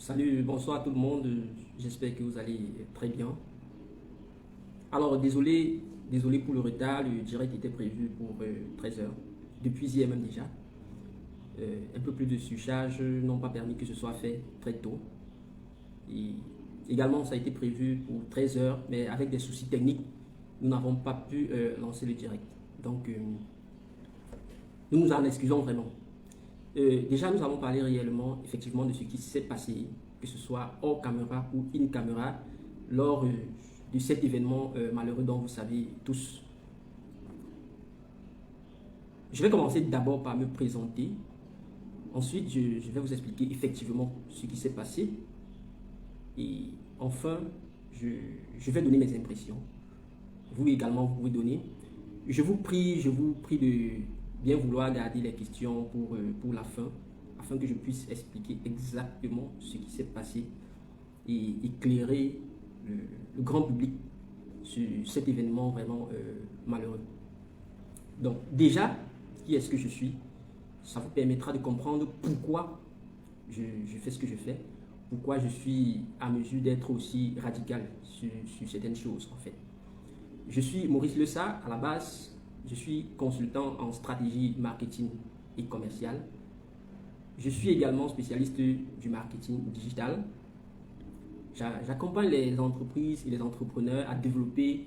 Salut, bonsoir tout le monde. J'espère que vous allez très bien. Alors, désolé pour le retard. Le direct était prévu pour 13 heures. Depuis hier même déjà. Un peu plus de surcharge n'ont pas permis que ce soit fait très tôt. Et également, ça a été prévu pour 13 heures, mais avec des soucis techniques, nous n'avons pas pu lancer le direct. Donc, nous nous en excusons vraiment. Déjà, nous allons parler réellement, effectivement, de ce qui s'est passé, que ce soit hors caméra ou in caméra, lors de cet événement malheureux dont vous savez tous. Je vais commencer d'abord par me présenter. Ensuite, je vais vous expliquer effectivement ce qui s'est passé. Et enfin, je vais donner mes impressions. Vous également, vous pouvez donner. Je vous prie de bien vouloir garder les questions pour la fin, afin que je puisse expliquer exactement ce qui s'est passé et éclairer le grand public sur cet événement vraiment malheureux. Donc déjà, qui est-ce que je suis? Ça vous permettra de comprendre pourquoi je fais ce que je fais, pourquoi je suis à mesure d'être aussi radical sur certaines choses en fait. Je suis Maurice Lessa à la base. Je suis consultant en stratégie marketing et commercial. Je suis également spécialiste du marketing digital. J'accompagne les entreprises et les entrepreneurs à développer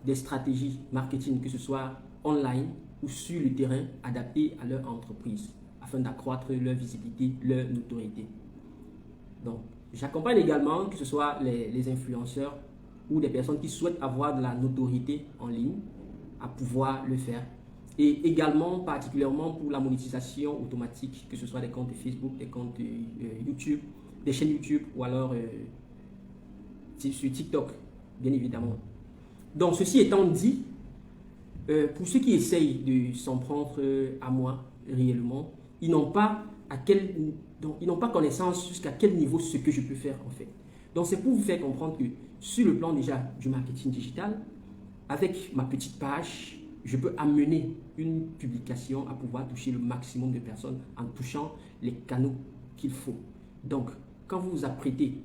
des stratégies marketing, que ce soit online ou sur le terrain, adaptées à leur entreprise, afin d'accroître leur visibilité, leur notoriété. Donc, j'accompagne également, que ce soit les influenceurs ou des personnes qui souhaitent avoir de la notoriété en ligne, à pouvoir le faire. Et également, particulièrement pour la monétisation automatique, que ce soit des comptes Facebook, des comptes YouTube, des chaînes YouTube ou alors sur TikTok, bien évidemment. Donc, ceci étant dit, pour ceux qui essayent de s'en prendre à moi réellement, ils n'ont pas connaissance jusqu'à quel niveau ce que je peux faire en fait. Donc, c'est pour vous faire comprendre que sur le plan déjà du marketing digital, avec ma petite page, je peux amener une publication à pouvoir toucher le maximum de personnes en touchant les canaux qu'il faut. Donc, quand vous vous apprêtez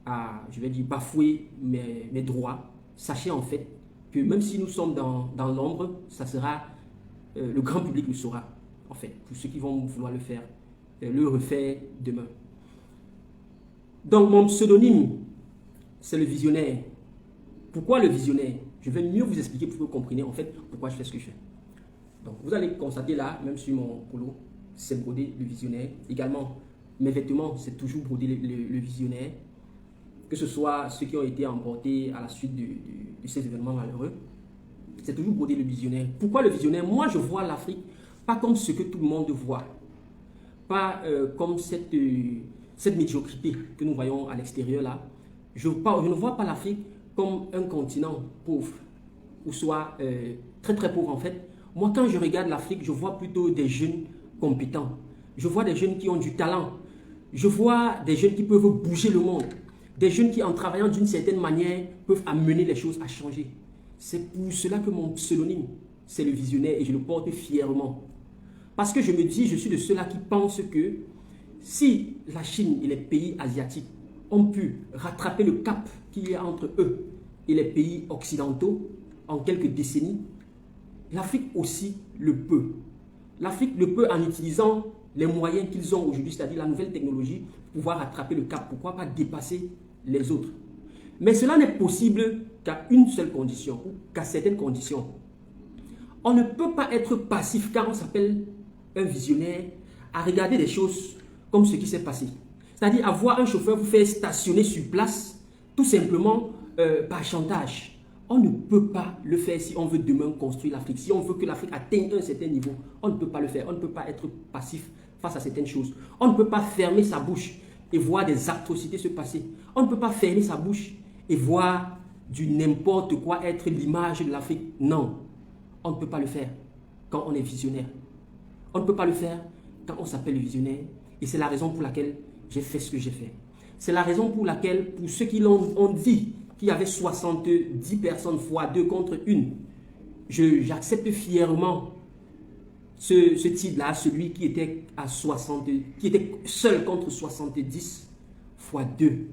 à, je vais dire, bafouer mes droits, sachez en fait que même si nous sommes dans l'ombre, ça sera, le grand public le saura, en fait, pour ceux qui vont vouloir le faire, le refaire demain. Donc, mon pseudonyme, c'est le visionnaire. Pourquoi le visionnaire? Je vais mieux vous expliquer pour que vous compreniez en fait pourquoi je fais ce que je fais. Donc vous allez constater là, même sur mon polo, c'est brodé le visionnaire. Également, mes vêtements, c'est toujours brodé le visionnaire. Que ce soit ceux qui ont été emportés à la suite de ces événements malheureux, c'est toujours brodé le visionnaire. Pourquoi le visionnaire? Moi, je vois l'Afrique pas comme ce que tout le monde voit. Pas comme cette médiocrité que nous voyons à l'extérieur là. Je ne vois pas l'Afrique comme un continent pauvre, ou soit très très pauvre en fait. Moi, quand je regarde l'Afrique, je vois plutôt des jeunes compétents. Je vois des jeunes qui ont du talent. Je vois des jeunes qui peuvent bouger le monde. Des jeunes qui, en travaillant d'une certaine manière, peuvent amener les choses à changer. C'est pour cela que mon pseudonyme, c'est le visionnaire, et je le porte fièrement. Parce que je me dis, je suis de ceux-là qui pensent que si la Chine et les pays asiatiques ont pu rattraper le cap qu'il y a entre eux et les pays occidentaux en quelques décennies, l'Afrique aussi le peut. L'Afrique le peut en utilisant les moyens qu'ils ont aujourd'hui, c'est-à-dire la nouvelle technologie, pour pouvoir rattraper le cap, pourquoi pas dépasser les autres. Mais cela n'est possible qu'à une seule condition, ou qu'à certaines conditions. On ne peut pas être passif car on s'appelle un visionnaire à regarder des choses comme ce qui s'est passé. C'est-à-dire avoir un chauffeur vous faire stationner sur place, tout simplement par chantage. On ne peut pas le faire si on veut demain construire l'Afrique. Si on veut que l'Afrique atteigne un certain niveau, on ne peut pas le faire. On ne peut pas être passif face à certaines choses. On ne peut pas fermer sa bouche et voir des atrocités se passer. On ne peut pas fermer sa bouche et voir du n'importe quoi être l'image de l'Afrique. Non, on ne peut pas le faire quand on est visionnaire. On ne peut pas le faire quand on s'appelle visionnaire. Et c'est la raison pour laquelle j'ai fait ce que j'ai fait. C'est la raison pour laquelle, pour ceux qui l'ont dit, qu'il y avait 70 personnes fois 2 contre 1, j'accepte fièrement ce titre-là, celui qui était seul contre 70 fois 2.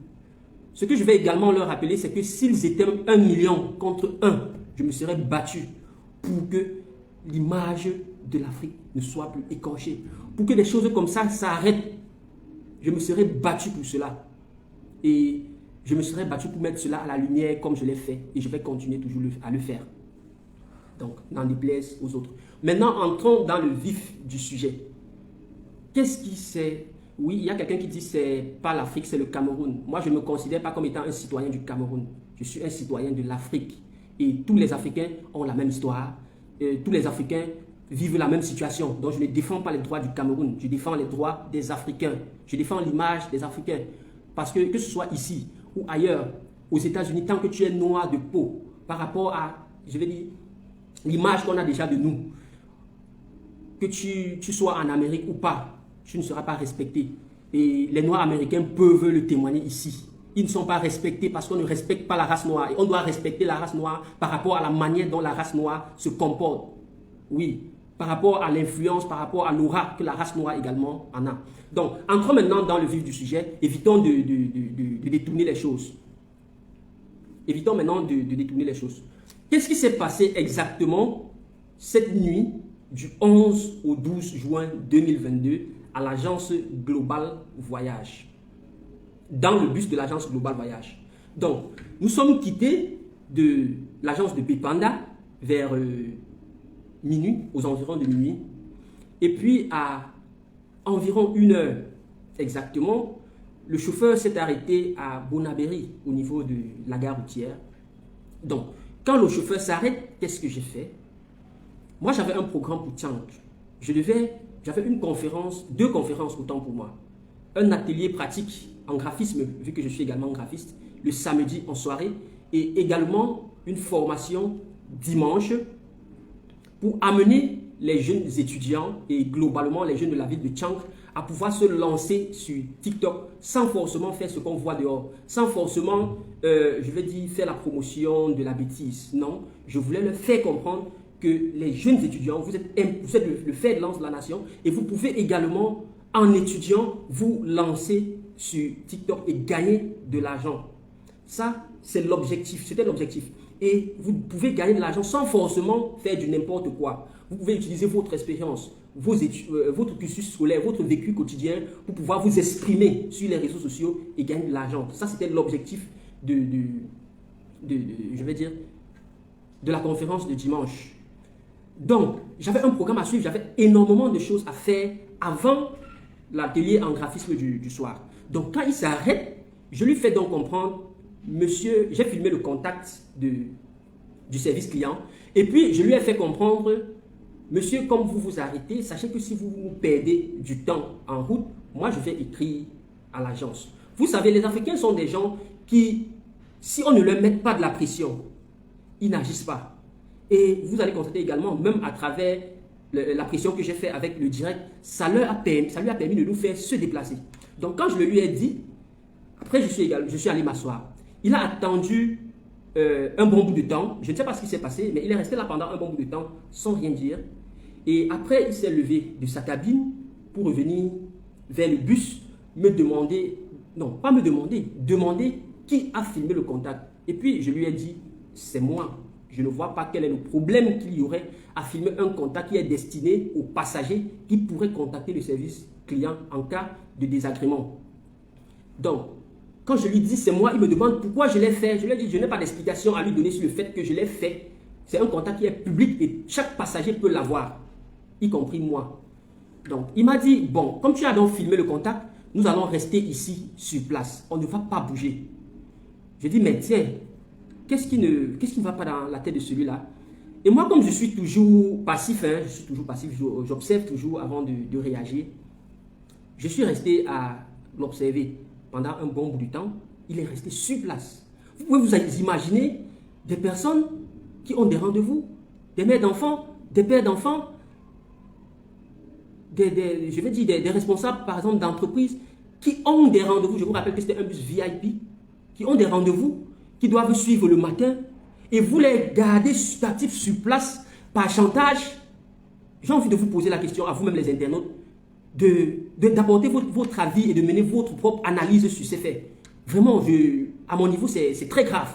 Ce que je vais également leur rappeler, c'est que s'ils étaient 1 million contre 1, je me serais battu pour que l'image de l'Afrique ne soit plus écorchée. Pour que des choses comme ça s'arrêtent. Je me serais battu pour cela. Et je me serais battu pour mettre cela à la lumière comme je l'ai fait. Et je vais continuer toujours à le faire. Donc, n'en déplaise aux autres. Maintenant, entrons dans le vif du sujet. Qu'est-ce qui c'est? Oui, il y a quelqu'un qui dit que ce n'est pas l'Afrique, c'est le Cameroun. Moi, je ne me considère pas comme étant un citoyen du Cameroun. Je suis un citoyen de l'Afrique. Et tous les Africains ont la même histoire. Tous les Africains vivent la même situation. Donc, je ne défends pas les droits du Cameroun. Je défends les droits des Africains. Je défends l'image des Africains. Parce que ce soit ici ou ailleurs, aux États-Unis, tant que tu es noir de peau, par rapport à, je vais dire, l'image qu'on a déjà de nous, que tu sois en Amérique ou pas, tu ne seras pas respecté. Et les Noirs américains peuvent le témoigner ici. Ils ne sont pas respectés parce qu'on ne respecte pas la race noire. Et on doit respecter la race noire par rapport à la manière dont la race noire se comporte. Oui, par rapport à l'influence, par rapport à l'aura que la race noire également en a. Donc, entrons maintenant dans le vif du sujet. Évitons de détourner les choses. Évitons maintenant de détourner les choses. Qu'est-ce qui s'est passé exactement cette nuit du 11 au 12 juin 2022 à l'agence Global Voyage, dans le bus de l'agence Global Voyage? Donc, nous sommes quittés de l'agence de Bepanda vers minuit, aux environs de minuit. Et puis, à environ 1 heure exactement, le chauffeur s'est arrêté à Bonabéry, au niveau de la gare routière. Donc, quand le chauffeur s'arrête, qu'est-ce que j'ai fait? Moi, j'avais un programme pour Tchang. J'avais une conférence, 2 conférences autant pour moi. Un atelier pratique en graphisme, vu que je suis également graphiste, le samedi en soirée, et également une formation dimanche pour amener les jeunes étudiants et globalement les jeunes de la ville de Tchang à pouvoir se lancer sur TikTok sans forcément faire ce qu'on voit dehors, sans forcément, je vais dire, faire la promotion de la bêtise. Non, je voulais leur faire comprendre que les jeunes étudiants, vous êtes le fer de lance de la nation et vous pouvez également, en étudiant, vous lancer sur TikTok et gagner de l'argent. Ça, c'est l'objectif, c'était l'objectif. Et vous pouvez gagner de l'argent sans forcément faire du n'importe quoi. Vous pouvez utiliser votre expérience, votre cursus scolaire, votre vécu quotidien pour pouvoir vous exprimer sur les réseaux sociaux et gagner de l'argent. Ça, c'était l'objectif je vais dire, de la conférence de dimanche. Donc, j'avais un programme à suivre, j'avais énormément de choses à faire avant l'atelier en graphisme du soir. Donc, quand il s'arrête, je lui fais donc comprendre, monsieur, j'ai filmé le contact du service client, et puis je lui ai fait comprendre, monsieur, comme vous vous arrêtez, sachez que si vous perdez du temps en route, moi je vais écrire à l'agence. Vous savez, les Africains sont des gens qui, si on ne leur met pas de la pression, ils n'agissent pas. Et vous allez constater également, même à travers la pression que j'ai fait avec le direct, ça lui a permis de nous faire se déplacer. Donc quand je le lui ai dit, après je suis allé m'asseoir. Il a attendu un bon bout de temps. Je ne sais pas ce qui s'est passé, mais il est resté là pendant un bon bout de temps sans rien dire. Et après, il s'est levé de sa cabine pour revenir vers le bus, me demander, non, pas me demander, demander qui a filmé le contact. Et puis, je lui ai dit, c'est moi. Je ne vois pas quel est le problème qu'il y aurait à filmer un contact qui est destiné aux passagers qui pourraient contacter le service client en cas de désagrément. Donc, quand je lui dis c'est moi, il me demande pourquoi je l'ai fait. Je lui ai dit je n'ai pas d'explication à lui donner sur le fait que je l'ai fait. C'est un contact qui est public et chaque passager peut l'avoir, y compris moi. Donc, il m'a dit, bon, comme tu as donc filmé le contact, nous allons rester ici sur place. On ne va pas bouger. Je dis, mais tiens, qu'est-ce qui ne va pas dans la tête de celui-là? Et moi, comme je suis toujours passif, j'observe toujours avant de réagir. Je suis resté à l'observer pendant un bon bout de temps. Il est resté sur place. Vous pouvez vous imaginer des personnes qui ont des rendez-vous, des mères d'enfants, des pères d'enfants, des responsables, par exemple, d'entreprises qui ont des rendez-vous. Je vous rappelle que c'était un bus VIP, qui ont des rendez-vous, qui doivent suivre le matin, et vous les gardez statifs sur place par chantage. J'ai envie de vous poser la question à vous-même les internautes, de d'apporter votre avis et de mener votre propre analyse sur ces faits. Vraiment, à mon niveau, c'est très grave.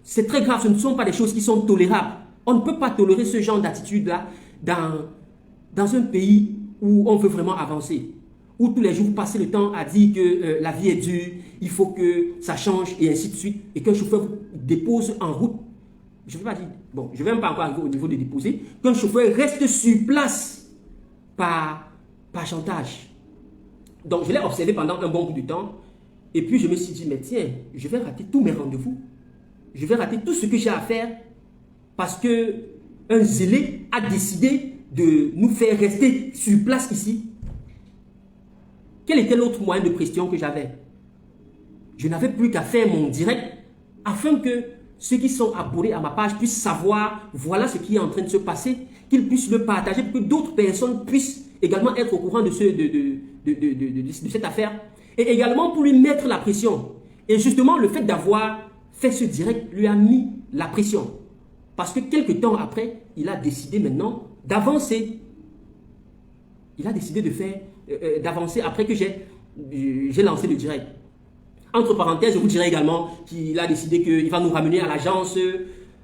C'est très grave, ce ne sont pas des choses qui sont tolérables. On ne peut pas tolérer ce genre d'attitude-là dans un pays où on veut vraiment avancer. Où tous les jours, vous passez le temps à dire que la vie est dure, il faut que ça change et ainsi de suite. Et qu'un chauffeur vous dépose en route. Je ne vais pas dire, bon, je ne vais même pas encore arriver au niveau de déposer. Qu'un chauffeur reste sur place par chantage. Donc, je l'ai observé pendant un bon bout de temps. Et puis, je me suis dit, mais tiens, je vais rater tous mes rendez-vous. Je vais rater tout ce que j'ai à faire parce qu'un zélé a décidé de nous faire rester sur place ici. Quel était l'autre moyen de pression que j'avais? Je n'avais plus qu'à faire mon direct afin que ceux qui sont abonnés à ma page puissent savoir, voilà ce qui est en train de se passer, qu'ils puissent le partager pour que d'autres personnes puissent également être au courant de cette affaire. Et également pour lui mettre la pression. Et justement, le fait d'avoir fait ce direct lui a mis la pression. Parce que quelques temps après, il a décidé maintenant d'avancer. Il a décidé d'avancer après que j'ai lancé le direct. Entre parenthèses, je vous dirais également qu'il a décidé qu'il va nous ramener à l'agence.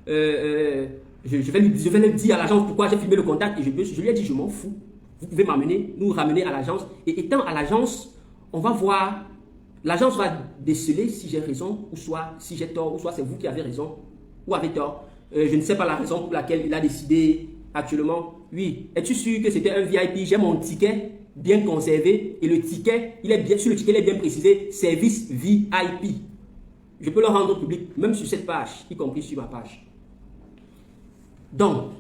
Je vais lui dire à l'agence pourquoi j'ai filmé le contact. Et je lui ai dit, je m'en fous. Vous pouvez nous ramener à l'agence. Et étant à l'agence, on va voir, l'agence va déceler si j'ai raison, ou soit si j'ai tort, ou soit c'est vous qui avez raison, ou avez tort. Je ne sais pas la raison pour laquelle il a décidé actuellement. Oui, es-tu sûr que c'était un VIP? J'ai mon ticket bien conservé et le ticket, sur le ticket, il est bien précisé, service VIP. Je peux le rendre public, même sur cette page, y compris sur ma page. Donc,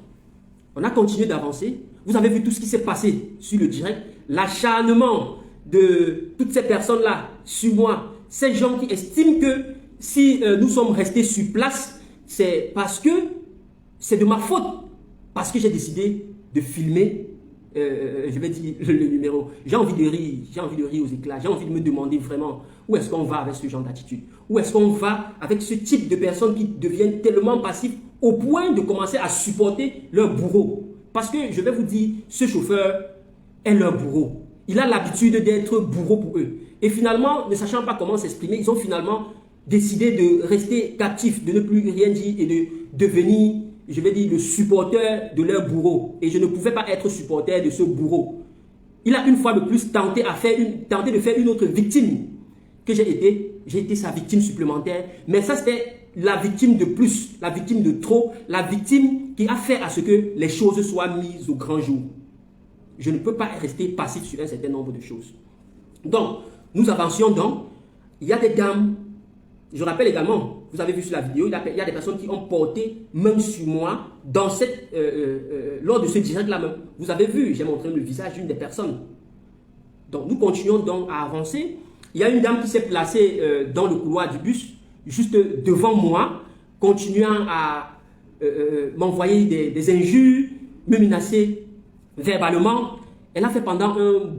on a continué d'avancer. Vous avez vu tout ce qui s'est passé sur le direct, l'acharnement de toutes ces personnes-là sur moi, ces gens qui estiment que si nous sommes restés sur place, c'est parce que c'est de ma faute, parce que j'ai décidé de filmer, je vais dire le numéro. J'ai envie de rire aux éclats, j'ai envie de me demander vraiment où est-ce qu'on va avec ce genre d'attitude, où est-ce qu'on va avec ce type de personnes qui deviennent tellement passifs au point de commencer à supporter leur bourreau. Parce que je vais vous dire, ce chauffeur est leur bourreau. Il a l'habitude d'être bourreau pour eux. Et finalement, ne sachant pas comment s'exprimer, ils ont finalement décidé de rester captifs, de ne plus rien dire et de devenir, je vais dire, le supporter de leur bourreau. Et je ne pouvais pas être supporter de ce bourreau. Il a une fois de plus tenté de faire une autre victime que j'ai été. J'ai été sa victime supplémentaire. Mais ça, c'était la victime de plus, la victime de trop, la victime qui a fait à ce que les choses soient mises au grand jour. Je ne peux pas rester passif sur un certain nombre de choses. Donc, nous avancions donc. Il y a des dames, je rappelle également, vous avez vu sur la vidéo, il y a des personnes qui ont porté main sur moi lors de ce direct-là même. Vous avez vu, j'ai montré le visage d'une des personnes. Donc, nous continuons donc à avancer. Il y a une dame qui s'est placée dans le couloir du bus, juste devant moi, continuant à m'envoyer des injures, me menacer verbalement. Elle a fait pendant une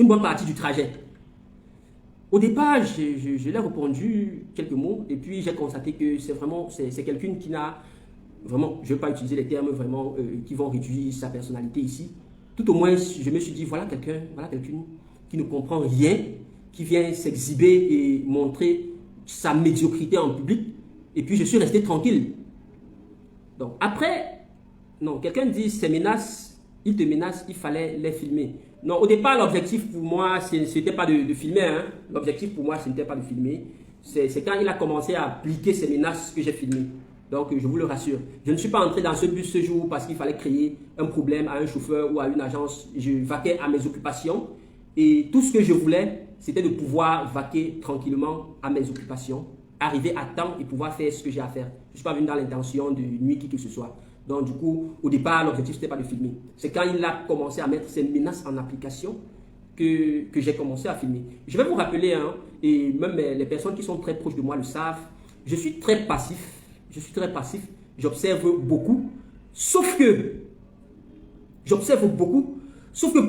bonne partie du trajet. Au départ, je lui ai répondu quelques mots et puis j'ai constaté que c'est quelqu'un qui n'a vraiment, je ne vais pas utiliser les termes vraiment qui vont réduire sa personnalité ici. Tout au moins, je me suis dit, voilà quelqu'un qui ne comprend rien, qui vient s'exhiber et montrer sa médiocrité en public. Et puis je suis resté tranquille. Donc après, non, quelqu'un dit ces menaces, il te menace, il fallait les filmer. Non, au départ, l'objectif pour moi, ce n'était pas de filmer. Hein. L'objectif pour moi, ce n'était pas de filmer. C'est quand il a commencé à appliquer ces menaces que j'ai filmé. Donc, je vous le rassure. Je ne suis pas entré dans ce bus ce jour parce qu'il fallait créer un problème à un chauffeur ou à une agence. Je vaquais à mes occupations. Et tout ce que je voulais, c'était de pouvoir vaquer tranquillement à mes occupations, arriver à temps et pouvoir faire ce que j'ai à faire. Je ne suis pas venu dans l'intention de nuire qui que ce soit. Donc, du coup, au départ, l'objectif, ce n'était pas de filmer. C'est quand il a commencé à mettre ces menaces en application que j'ai commencé à filmer. Je vais vous rappeler, hein, et même les personnes qui sont très proches de moi le savent, je suis très passif. J'observe beaucoup. Sauf que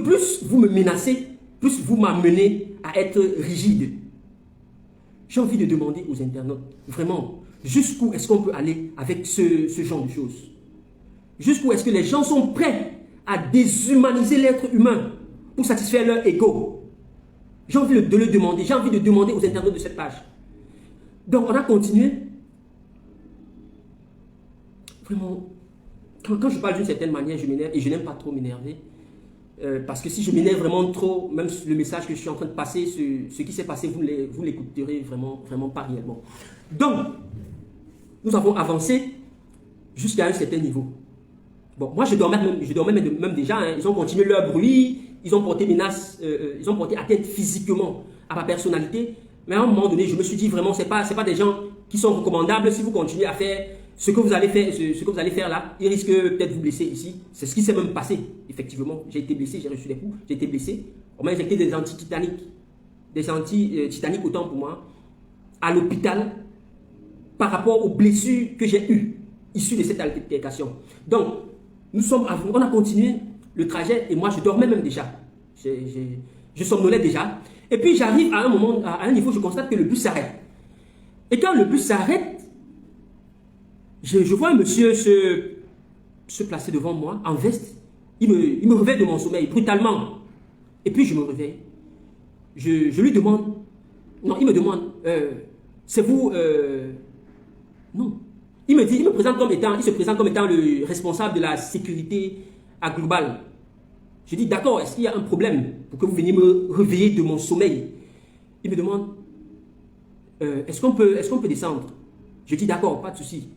plus vous me menacez, plus vous m'amenez à être rigide. J'ai envie de demander aux internautes, vraiment, jusqu'où est-ce qu'on peut aller avec ce genre de choses? Jusqu'où est-ce que les gens sont prêts à déshumaniser l'être humain pour satisfaire leur ego. J'ai envie de le demander, j'ai envie de demander aux internautes de cette page. Donc on a continué. Vraiment, quand je parle d'une certaine manière, je m'énerve et je n'aime pas trop m'énerver. Parce que si je m'énerve vraiment trop, même le message que je suis en train de passer, ce qui s'est passé, vous l'écouterez vraiment, vraiment pas réellement. Donc, nous avons avancé jusqu'à un certain niveau. Bon, moi je dormais même déjà, hein. Ils ont continué leur bruit, ils ont porté menace, ils ont porté atteinte physiquement à ma personnalité. Mais à un moment donné, je me suis dit vraiment, c'est pas des gens qui sont recommandables. Si vous continuez à faire ce que vous allez faire là, ils risquent peut-être de vous blesser ici. C'est ce qui s'est même passé, effectivement. J'ai été blessé, j'ai reçu des coups, j'ai été blessé. On m'a injecté des anti-titaniques. Des anti-titaniques autant pour moi, à l'hôpital, par rapport aux blessures que j'ai eues, issues de cette altercation. Donc, on a continué le trajet et moi je dormais même déjà. Je somnolais déjà. Et puis j'arrive à un moment, à un niveau, je constate que le bus s'arrête. Et quand le bus s'arrête, je vois un monsieur se placer devant moi en veste. Il me réveille de mon sommeil brutalement. Et puis je me réveille. Je lui demande, non, il me demande, c'est vous, non. Il se présente comme étant le responsable de la sécurité à Global. Je dis, d'accord, est-ce qu'il y a un problème pour que vous veniez me réveiller de mon sommeil? Il me demande, est-ce qu'on peut descendre? Je dis, d'accord, pas de souci.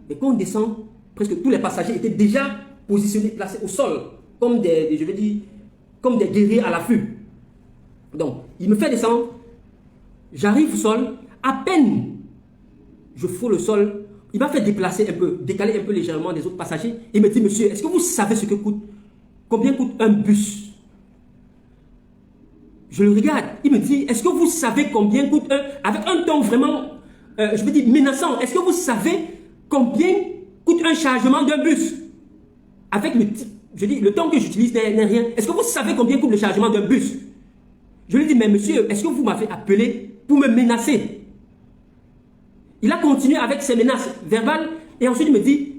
Et quand on descend, presque tous les passagers étaient déjà positionnés, placés au sol, comme des guerriers à l'affût. Donc, il me fait descendre, j'arrive au sol, à peine je frôle le sol, il m'a fait décaler un peu légèrement des autres passagers. Il me dit, monsieur, est-ce que vous savez combien coûte un bus? Je le regarde, il me dit, est-ce que vous savez combien coûte avec un ton vraiment, je me dis, menaçant, est-ce que vous savez combien coûte un chargement d'un bus? Avec le ton que j'utilise n'est rien. Est-ce que vous savez combien coûte le chargement d'un bus? Je lui dis, mais monsieur, est-ce que vous m'avez appelé pour me menacer? Il a continué avec ses menaces verbales et ensuite il me dit,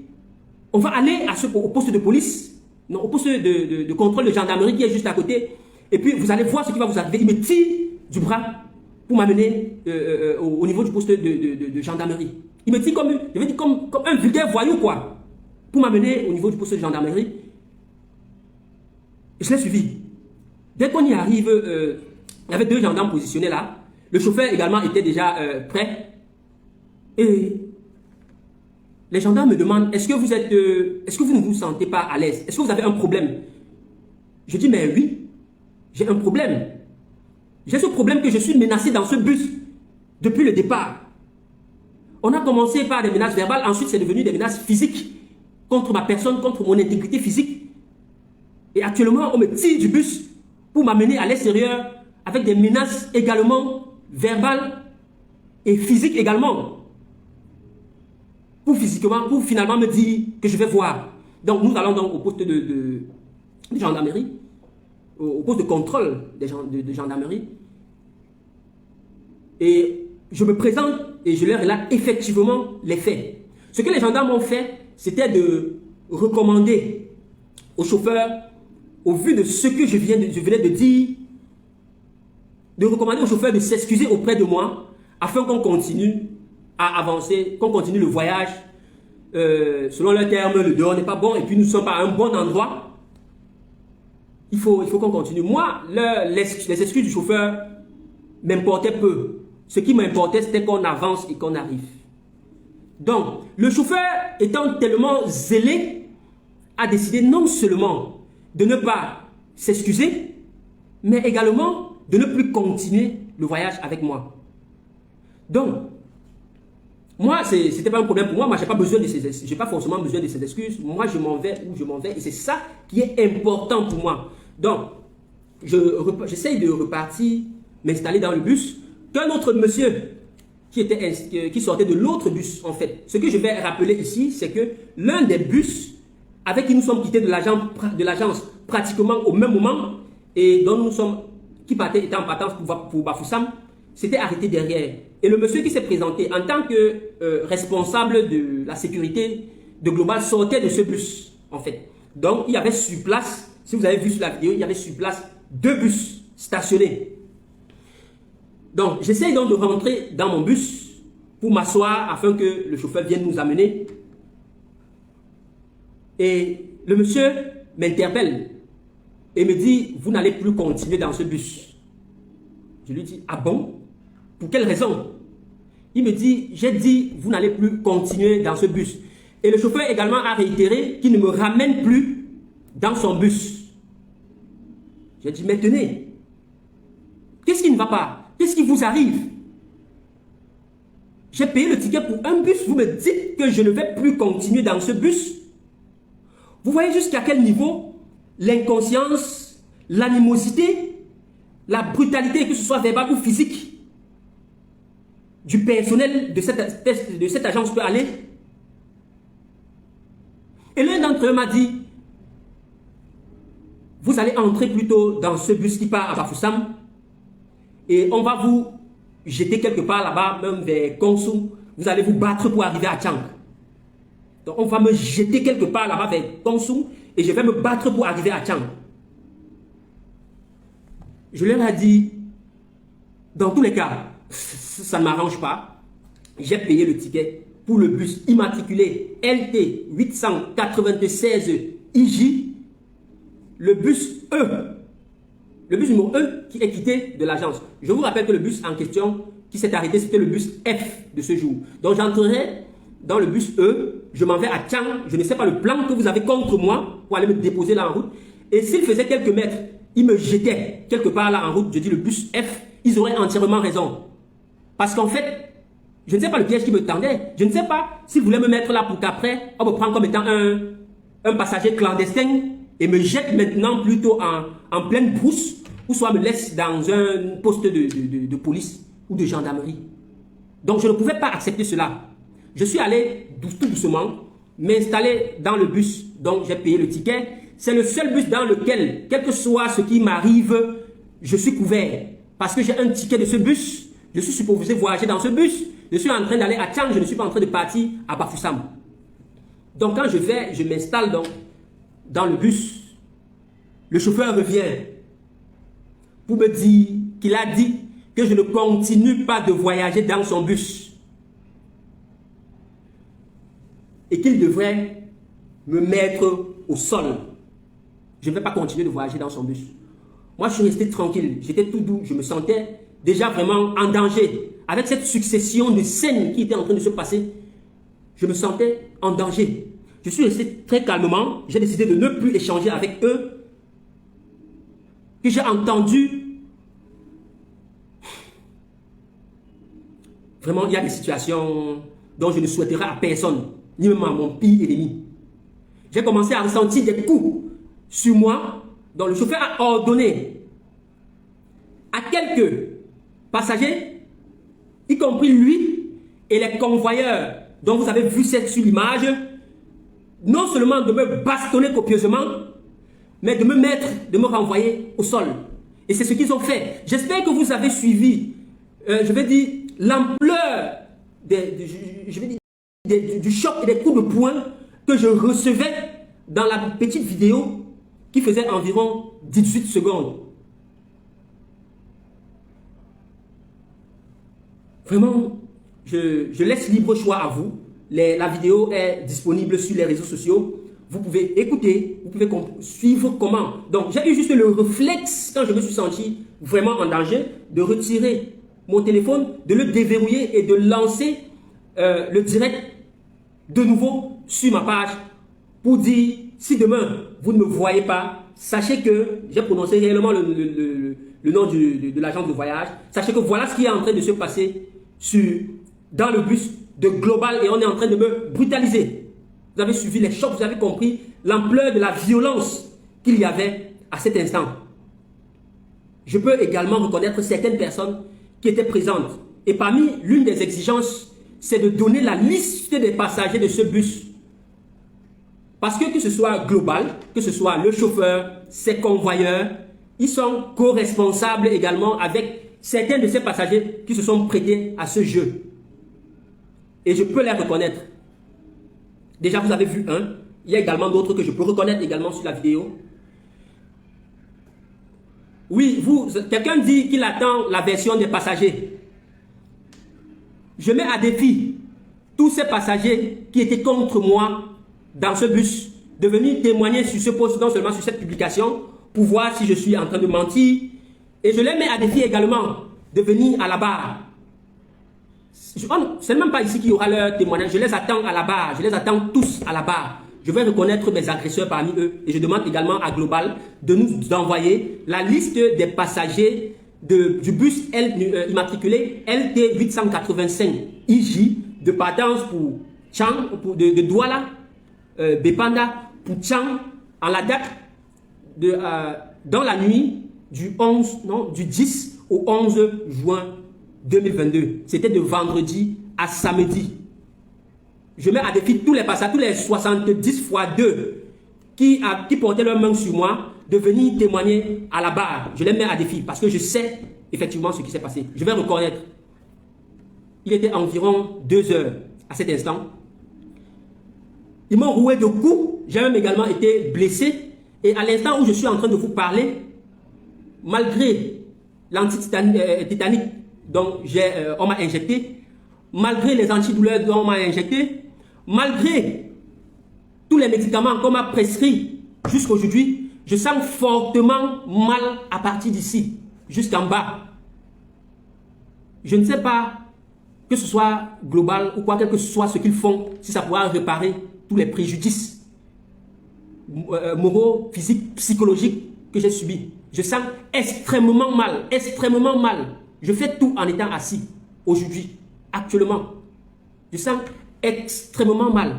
on va aller au poste de police, non, au poste de contrôle de gendarmerie qui est juste à côté, et puis vous allez voir ce qui va vous arriver. Il me tire du bras pour m'amener au niveau du poste de gendarmerie. Il me tire comme un vulgaire voyou, quoi, pour m'amener au niveau du poste de gendarmerie. Je l'ai suivi. Dès qu'on y arrive, il y avait 2 gendarmes positionnés là. Le chauffeur également était déjà prêt. Et les gendarmes me demandent, est-ce que vous ne vous sentez pas à l'aise? Est-ce que vous avez un problème? Je dis, mais oui, j'ai un problème. J'ai ce problème que je suis menacé dans ce bus depuis le départ. On a commencé par des menaces verbales, ensuite c'est devenu des menaces physiques contre ma personne, contre mon intégrité physique. Et actuellement, on me tire du bus pour m'amener à l'extérieur avec des menaces également verbales et physiques également. Pour finalement me dire que je vais voir. Donc nous allons donc au poste de gendarmerie, au poste de contrôle de gendarmerie. Et je me présente et je leur relate effectivement les faits. Ce que les gendarmes ont fait, c'était de recommander au chauffeur, au vu de ce que je venais de dire, de recommander au chauffeur de s'excuser auprès de moi afin qu'on continue à avancer, qu'on continue le voyage. Selon leurs termes, le dehors n'est pas bon et puis nous ne sommes pas à un bon endroit. Il faut qu'on continue. Moi, les excuses du chauffeur m'importaient peu. Ce qui m'importait, c'était qu'on avance et qu'on arrive. Donc, le chauffeur étant tellement zélé, a décidé non seulement de ne pas s'excuser, mais également de ne plus continuer le voyage avec moi. Donc, moi, ce n'était pas un problème pour moi. Moi, j'ai pas forcément besoin de ces excuses. Moi, je m'en vais où je m'en vais et c'est ça qui est important pour moi. Donc, j'essaye de repartir, m'installer dans le bus. Qu'un autre monsieur qui sortait de l'autre bus, en fait. Ce que je vais rappeler ici, c'est que l'un des bus avec qui nous sommes quittés de l'agence pratiquement au même moment et dont qui était en partance pour Bafoussam, s'était arrêté derrière. Et le monsieur qui s'est présenté en tant que responsable de la sécurité de Global sortait de ce bus, en fait. Donc, il y avait sur place, si vous avez vu sur la vidéo, il y avait sur place 2 bus stationnés. Donc, j'essaye donc de rentrer dans mon bus pour m'asseoir afin que le chauffeur vienne nous amener. Et le monsieur m'interpelle et me dit, vous n'allez plus continuer dans ce bus. Je lui dis, ah bon? Pour quelle raison? Il me dit, j'ai dit, vous n'allez plus continuer dans ce bus. Et le chauffeur également a réitéré qu'il ne me ramène plus dans son bus. J'ai dit, mais tenez, qu'est-ce qui ne va pas? Qu'est-ce qui vous arrive? J'ai payé le ticket pour un bus, vous me dites que je ne vais plus continuer dans ce bus. Vous voyez jusqu'à quel niveau l'inconscience, l'animosité, la brutalité, que ce soit verbale ou physique, du personnel de cette agence peut aller. Et l'un d'entre eux m'a dit, vous allez entrer plutôt dans ce bus qui part à Bafoussam et on va vous jeter quelque part là-bas, même vers Konsou. Vous allez vous battre pour arriver à Tchang. Donc on va me jeter quelque part là-bas vers Konsou et je vais me battre pour arriver à Tchang. Je leur ai dit, dans tous les cas, ça ne m'arrange pas. J'ai payé le ticket pour le bus immatriculé LT 896 IJ, le bus E, le bus numéro E qui est quitté de l'agence. Je vous rappelle que le bus en question qui s'est arrêté, c'était le bus F de ce jour. Donc j'entrerai dans le bus E, je m'en vais à Tchang, je ne sais pas le plan que vous avez contre moi pour aller me déposer là en route. Et s'il faisait quelques mètres, il me jetait quelque part là en route, je dis le bus F, ils auraient entièrement raison. Parce qu'en fait, je ne sais pas le piège qui me tendait. Je ne sais pas s'ils voulaient me mettre là pour qu'après, on me prenne comme étant un passager clandestin et me jette maintenant plutôt en pleine brousse ou soit me laisse dans un poste de police ou de gendarmerie. Donc, je ne pouvais pas accepter cela. Je suis allé tout doucement m'installer dans le bus. Donc, j'ai payé le ticket. C'est le seul bus dans lequel, quel que soit ce qui m'arrive, je suis couvert. Parce que j'ai un ticket de ce bus. Je suis supposé voyager dans ce bus. Je suis en train d'aller à Tchang. Je ne suis pas en train de partir à Bafoussam. Donc quand je m'installe dans le bus, le chauffeur revient pour me dire qu'il a dit que je ne continue pas de voyager dans son bus. Et qu'il devrait me mettre au sol. Je ne vais pas continuer de voyager dans son bus. Moi, je suis resté tranquille. J'étais tout doux. Je me sentais déjà vraiment en danger. Avec cette succession de scènes qui étaient en train de se passer, je me sentais en danger. Je suis resté très calmement. J'ai décidé de ne plus échanger avec eux. Puis j'ai entendu... Vraiment, il y a des situations dont je ne souhaiterais à personne, ni même à mon pire ennemi. J'ai commencé à ressentir des coups sur moi, dont le chauffeur a ordonné à quelques passagers, y compris lui et les convoyeurs dont vous avez vu sur l'image, non seulement de me bastonner copieusement, mais de me renvoyer au sol. Et c'est ce qu'ils ont fait. J'espère que vous avez suivi, je vais dire, l'ampleur du choc et des coups de poing que je recevais dans la petite vidéo qui faisait environ 18 secondes. Vraiment, je laisse libre choix à vous. La vidéo est disponible sur les réseaux sociaux. Vous pouvez écouter, vous pouvez suivre comment. Donc, j'ai eu juste le réflexe, quand je me suis senti vraiment en danger, de retirer mon téléphone, de le déverrouiller et de lancer le direct de nouveau sur ma page pour dire, si demain, vous ne me voyez pas, sachez que j'ai prononcé réellement le nom de l'agent de voyage. Sachez que voilà ce qui est en train de se passer dans le bus de Global et on est en train de me brutaliser. Vous avez suivi les chocs, vous avez compris l'ampleur de la violence qu'il y avait à cet instant. Je peux également reconnaître certaines personnes qui étaient présentes. Et parmi l'une des exigences, c'est de donner la liste des passagers de ce bus. Parce que ce soit Global, que ce soit le chauffeur, ses convoyeurs, ils sont co-responsables également avec certains de ces passagers qui se sont prêtés à ce jeu. Et je peux les reconnaître. Déjà, vous avez vu un, Il y a également d'autres que je peux reconnaître également sur la vidéo. Oui, quelqu'un dit qu'il attend la version des passagers. Je mets à défi tous ces passagers qui étaient contre moi dans ce bus de venir témoigner sur ce post, non seulement sur cette publication, pour voir si je suis en train de mentir. Et je les mets à défi également de venir à la barre. Ce n'est même pas ici qu'il y aura leur témoignage. Je les attends à la barre. Je les attends tous à la barre. Je vais reconnaître mes agresseurs parmi eux. Et je demande également à Global de nous envoyer la liste des passagers du bus immatriculé LT 885 IJ de partance pour Chang, de Douala, Bepanda, pour Chang, en la date dans la nuit du 10 au 11 juin 2022. C'était de vendredi à samedi. Je mets à défi tous les passagers, tous les 70 fois 2 qui portaient leurs mains sur moi, de venir témoigner à la barre. Je les mets à défi parce que je sais effectivement ce qui s'est passé. Je vais reconnaître. Il était environ 2 heures à cet instant. Ils m'ont roué de coups. J'ai même également été blessé. Et à l'instant où je suis en train de vous parler, malgré l'anti-tétanique dont on m'a injecté, malgré les antidouleurs dont on m'a injecté, malgré tous les médicaments qu'on m'a prescrits jusqu'à aujourd'hui, je sens fortement mal à partir d'ici, jusqu'en bas. Je ne sais pas, que ce soit Global ou quoi, quel que soit ce qu'ils font, si ça pourra réparer tous les préjudices moraux, physiques, psychologiques que j'ai subis. Je sens extrêmement mal, extrêmement mal. Je fais tout en étant assis, aujourd'hui, actuellement. Je sens extrêmement mal.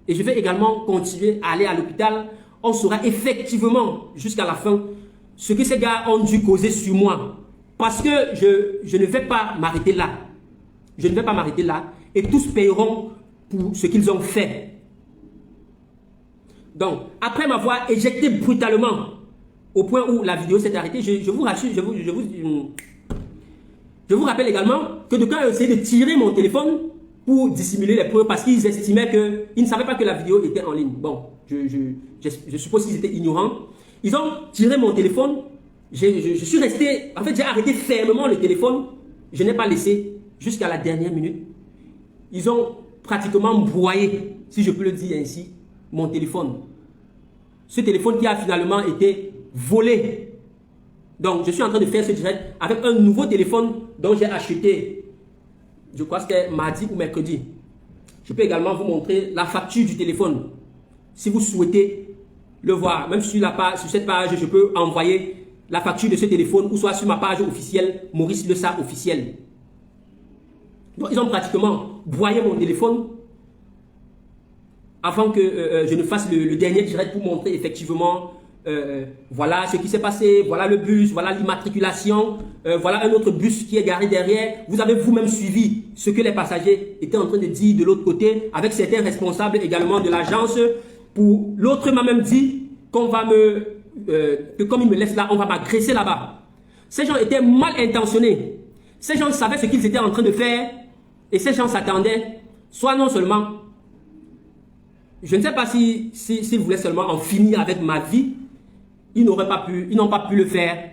Et je vais également continuer à aller à l'hôpital. On saura effectivement, jusqu'à la fin, ce que ces gars ont dû causer sur moi. Parce que je ne vais pas m'arrêter là. Je ne vais pas m'arrêter là. Et tous paieront pour ce qu'ils ont fait. Donc, après m'avoir éjecté brutalement, au point où la vidéo s'est arrêtée, je vous rassure, je vous rappelle également que d'aucuns ont essayé de tirer mon téléphone pour dissimuler les preuves parce qu'ils estimaient qu'ils ne savaient pas que la vidéo était en ligne. Bon, je suppose qu'ils étaient ignorants. Ils ont tiré mon téléphone. Je suis resté, en fait, j'ai arrêté fermement le téléphone. Je n'ai pas laissé jusqu'à la dernière minute. Ils ont pratiquement broyé, si je peux le dire ainsi, mon téléphone. Ce téléphone qui a finalement été volé. Donc, je suis en train de faire ce direct avec un nouveau téléphone dont j'ai acheté, je crois que c'était mardi ou mercredi. Je peux également vous montrer la facture du téléphone. Si vous souhaitez le voir, même sur cette page, je peux envoyer la facture de ce téléphone ou soit sur ma page officielle, Maurice Lessard officiel. Donc, ils ont pratiquement broyé mon téléphone avant que je ne fasse le dernier direct pour montrer effectivement voilà ce qui s'est passé, voilà le bus, voilà l'immatriculation, voilà un autre bus qui est garé derrière. Vous avez vous-même suivi ce que les passagers étaient en train de dire de l'autre côté, avec certains responsables également de l'agence. Pour l'autre m'a même dit qu'on va que comme il me laisse là, on va m'agresser là-bas. Ces gens étaient mal intentionnés. Ces gens savaient ce qu'ils étaient en train de faire et ces gens s'attendaient, soit non seulement, je ne sais pas s'ils voulaient seulement en finir avec ma vie. Ils n'ont pas pu le faire.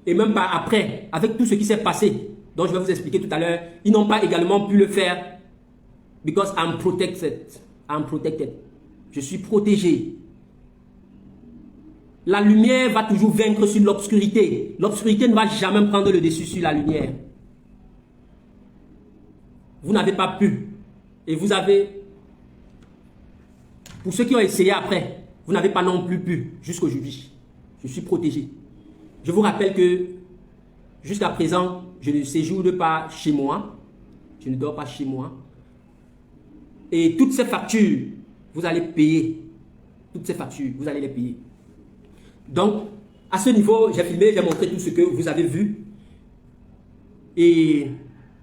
Et même pas après, avec tout ce qui s'est passé, dont je vais vous expliquer tout à l'heure, ils n'ont pas également pu le faire. Because I'm protected. I'm protected. Je suis protégé. La lumière va toujours vaincre sur l'obscurité. L'obscurité ne va jamais prendre le dessus sur la lumière. Vous n'avez pas pu. Et vous avez... Pour ceux qui ont essayé après, vous n'avez pas non plus pu jusqu'aujourd'hui. Je suis protégé. Je vous rappelle que jusqu'à présent, je ne séjourne pas chez moi. Je ne dors pas chez moi. Et toutes ces factures, vous allez payer. Toutes ces factures, vous allez les payer. Donc, à ce niveau, j'ai filmé, j'ai montré tout ce que vous avez vu. Et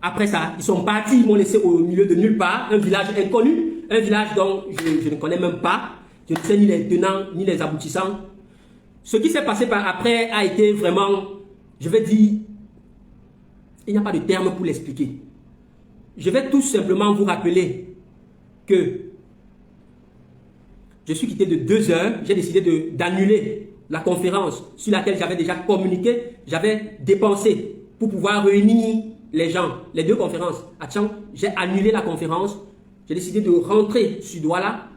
après ça, ils sont partis, ils m'ont laissé au milieu de nulle part, un village inconnu, un village dont je ne connais même pas. Je ne sais ni les tenants, ni les aboutissants. Ce qui s'est passé par après a été vraiment, je vais dire, il n'y a pas de terme pour l'expliquer. Je vais tout simplement vous rappeler que je suis quitté de 2 heures, j'ai décidé d'annuler la conférence sur laquelle j'avais déjà communiqué, j'avais dépensé pour pouvoir réunir les gens, les 2 conférences. À Tchang, j'ai annulé la conférence, j'ai décidé de rentrer sur Douala.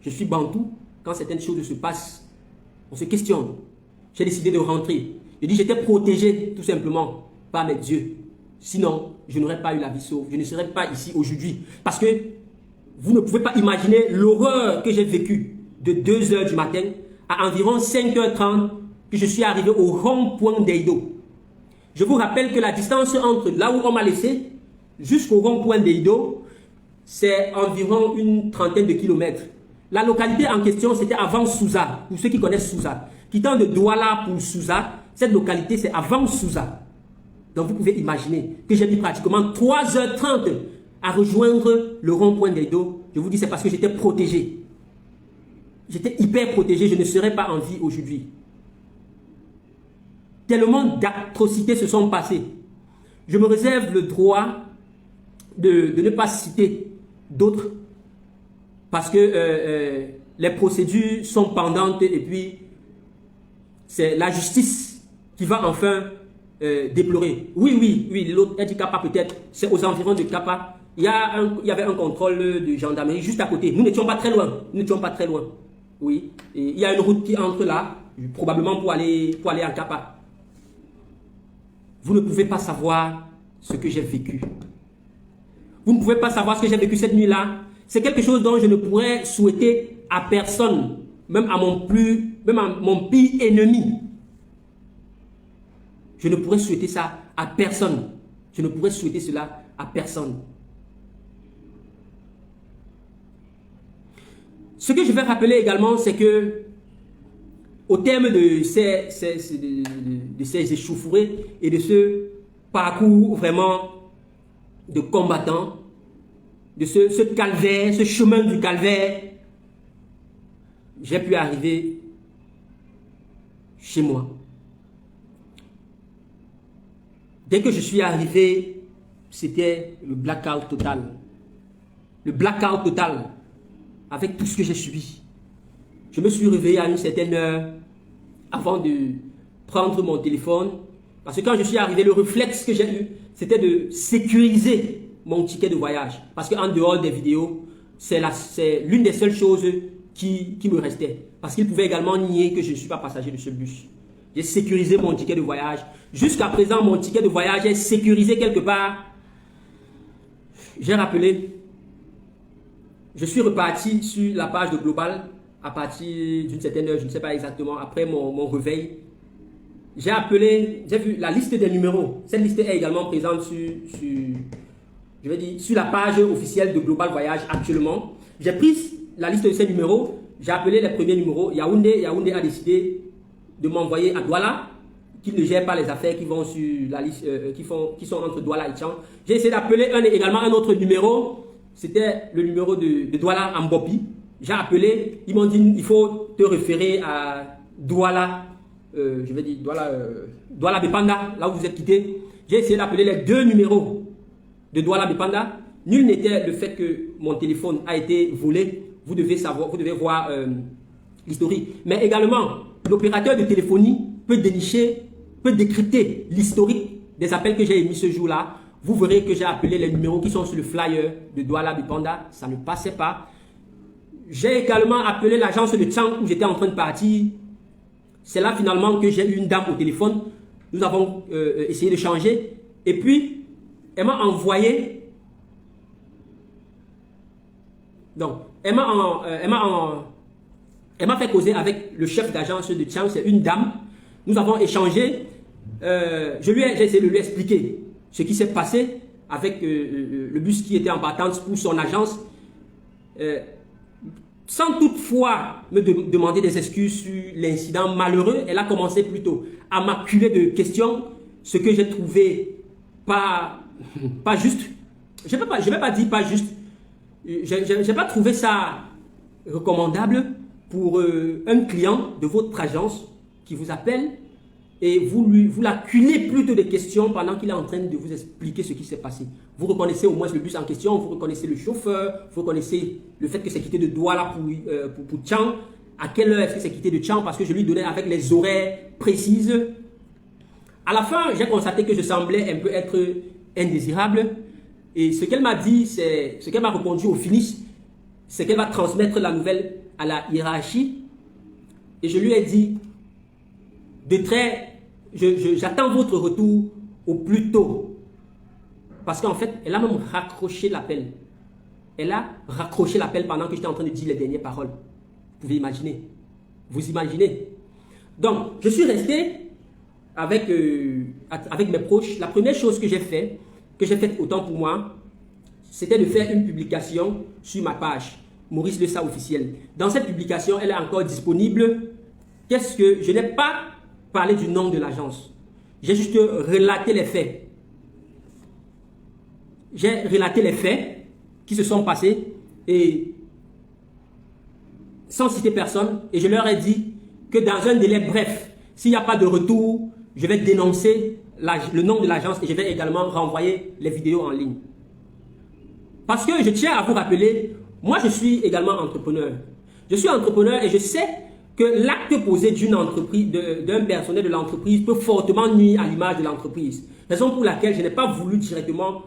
Je suis bantou, quand certaines choses se passent, on se questionne. J'ai décidé de rentrer. Je dis, j'étais protégé tout simplement par mes dieux. Sinon, je n'aurais pas eu la vie sauve. Je ne serais pas ici aujourd'hui. Parce que vous ne pouvez pas imaginer l'horreur que j'ai vécue de 2 heures du matin à environ 5h30 que je suis arrivé au rond-point d'Eido. Je vous rappelle que la distance entre là où on m'a laissé jusqu'au rond-point d'Eido, c'est environ une trentaine de kilomètres. La localité en question, c'était avant Souza, pour ceux qui connaissent Souza. Quittant de Douala pour Souza, cette localité, c'est avant Souza. Donc vous pouvez imaginer que j'ai mis pratiquement 3h30 à rejoindre le rond-point d'Eido. Je vous dis, c'est parce que j'étais protégé. J'étais hyper protégé, je ne serais pas en vie aujourd'hui. Tellement d'atrocités se sont passées. Je me réserve le droit de ne pas citer d'autres parce que les procédures sont pendantes et puis c'est la justice qui va enfin déplorer. Oui, l'autre est du Kappa peut-être, c'est aux environs de Kappa. Il y avait un contrôle de gendarmerie juste à côté. Nous n'étions pas très loin. Oui, et il y a une route qui entre là, probablement pour aller en Kappa. Vous ne pouvez pas savoir ce que j'ai vécu. Vous ne pouvez pas savoir ce que j'ai vécu cette nuit-là. C'est quelque chose dont je ne pourrais souhaiter à personne, même à mon pire ennemi. Je ne pourrais souhaiter ça à personne. Je ne pourrais souhaiter cela à personne. Ce que je vais rappeler également, c'est que au terme de ces échauffourées et de ce parcours vraiment de combattant, de ce calvaire, ce chemin du calvaire, j'ai pu arriver chez moi. Dès que je suis arrivé, c'était le blackout total. Le blackout total, avec tout ce que j'ai subi. Je me suis réveillé à une certaine heure avant de prendre mon téléphone. Parce que quand je suis arrivé, le réflexe que j'ai eu, c'était de sécuriser mon ticket de voyage. Parce qu'en dehors des vidéos, c'est l'une des seules choses qui me restait. Parce qu'il pouvait également nier que je ne suis pas passager de ce bus. J'ai sécurisé mon ticket de voyage. Jusqu'à présent, mon ticket de voyage est sécurisé quelque part. J'ai rappelé. Je suis reparti sur la page de Global à partir d'une certaine heure, je ne sais pas exactement, après mon réveil. J'ai appelé, j'ai vu la liste des numéros. Cette liste est également présente sur la page officielle de Global Voyage actuellement. J'ai pris la liste de ces numéros, j'ai appelé les premiers numéros. Yaoundé a décidé de m'envoyer à Douala, qui ne gère pas les affaires qui vont sur la liste, qui sont entre Douala et Tchang. J'ai essayé d'appeler également un autre numéro. C'était le numéro de Douala Ambopi. J'ai appelé, ils m'ont dit il faut te référer à Douala, Douala Bepanda, là où vous êtes quitté. J'ai essayé d'appeler les 2 numéros de Douala Bepanda. Nul n'était le fait que mon téléphone a été volé. Vous devez voir l'historique. Mais également, l'opérateur de téléphonie peut décrypter l'historique des appels que j'ai émis ce jour-là. Vous verrez que j'ai appelé les numéros qui sont sur le flyer de Douala Bipanda. Ça ne passait pas. J'ai également appelé l'agence de Tchang où j'étais en train de partir. C'est là finalement que j'ai eu une dame au téléphone. Nous avons essayé de changer. Et puis, elle m'a envoyé. Donc, elle m'a fait causer avec le chef d'agence de Tchang. C'est une dame. Nous avons échangé. J'ai essayé de lui expliquer ce qui s'est passé avec le bus qui était en partance pour son agence, sans toutefois me demander des excuses sur l'incident malheureux. Elle a commencé plutôt à m'accuser de questions, ce que j'ai trouvé pas juste. Je vais pas dire pas juste. J'ai pas trouvé ça recommandable pour un client de votre agence qui vous appelle et vous l'acculez plutôt de questions pendant qu'il est en train de vous expliquer ce qui s'est passé. Vous reconnaissez au moins le bus en question, vous reconnaissez le chauffeur, vous reconnaissez le fait que c'est quitté de Douala pour Tchang. À quelle heure est-ce que c'est quitté de Tchang? Parce que je lui donnais avec les horaires précises. À la fin, j'ai constaté que je semblais un peu être indésirable. Et ce qu'elle m'a dit, ce qu'elle m'a répondu au finish, c'est qu'elle va transmettre la nouvelle à la hiérarchie. Et je lui ai dit, j'attends votre retour au plus tôt. Parce qu'en fait, elle a même raccroché l'appel. Elle a raccroché l'appel pendant que j'étais en train de dire les dernières paroles. Vous pouvez imaginer. Vous imaginez. Donc, je suis resté avec mes proches. La première chose que j'ai faite autant pour moi, c'était de faire une publication sur ma page, Maurice Lessa officiel. Dans cette publication, elle est encore disponible. Qu'est-ce que je n'ai pas parlé du nom de l'agence. J'ai juste relaté les faits. J'ai relaté les faits qui se sont passés et sans citer personne, et je leur ai dit que dans un délai bref, s'il n'y a pas de retour, je vais dénoncer le nom de l'agence et je vais également renvoyer les vidéos en ligne. Parce que je tiens à vous rappeler, moi je suis également entrepreneur. Je suis entrepreneur et je sais que l'acte posé d'une entreprise, d'un personnel de l'entreprise peut fortement nuire à l'image de l'entreprise. Raison pour laquelle je n'ai pas voulu directement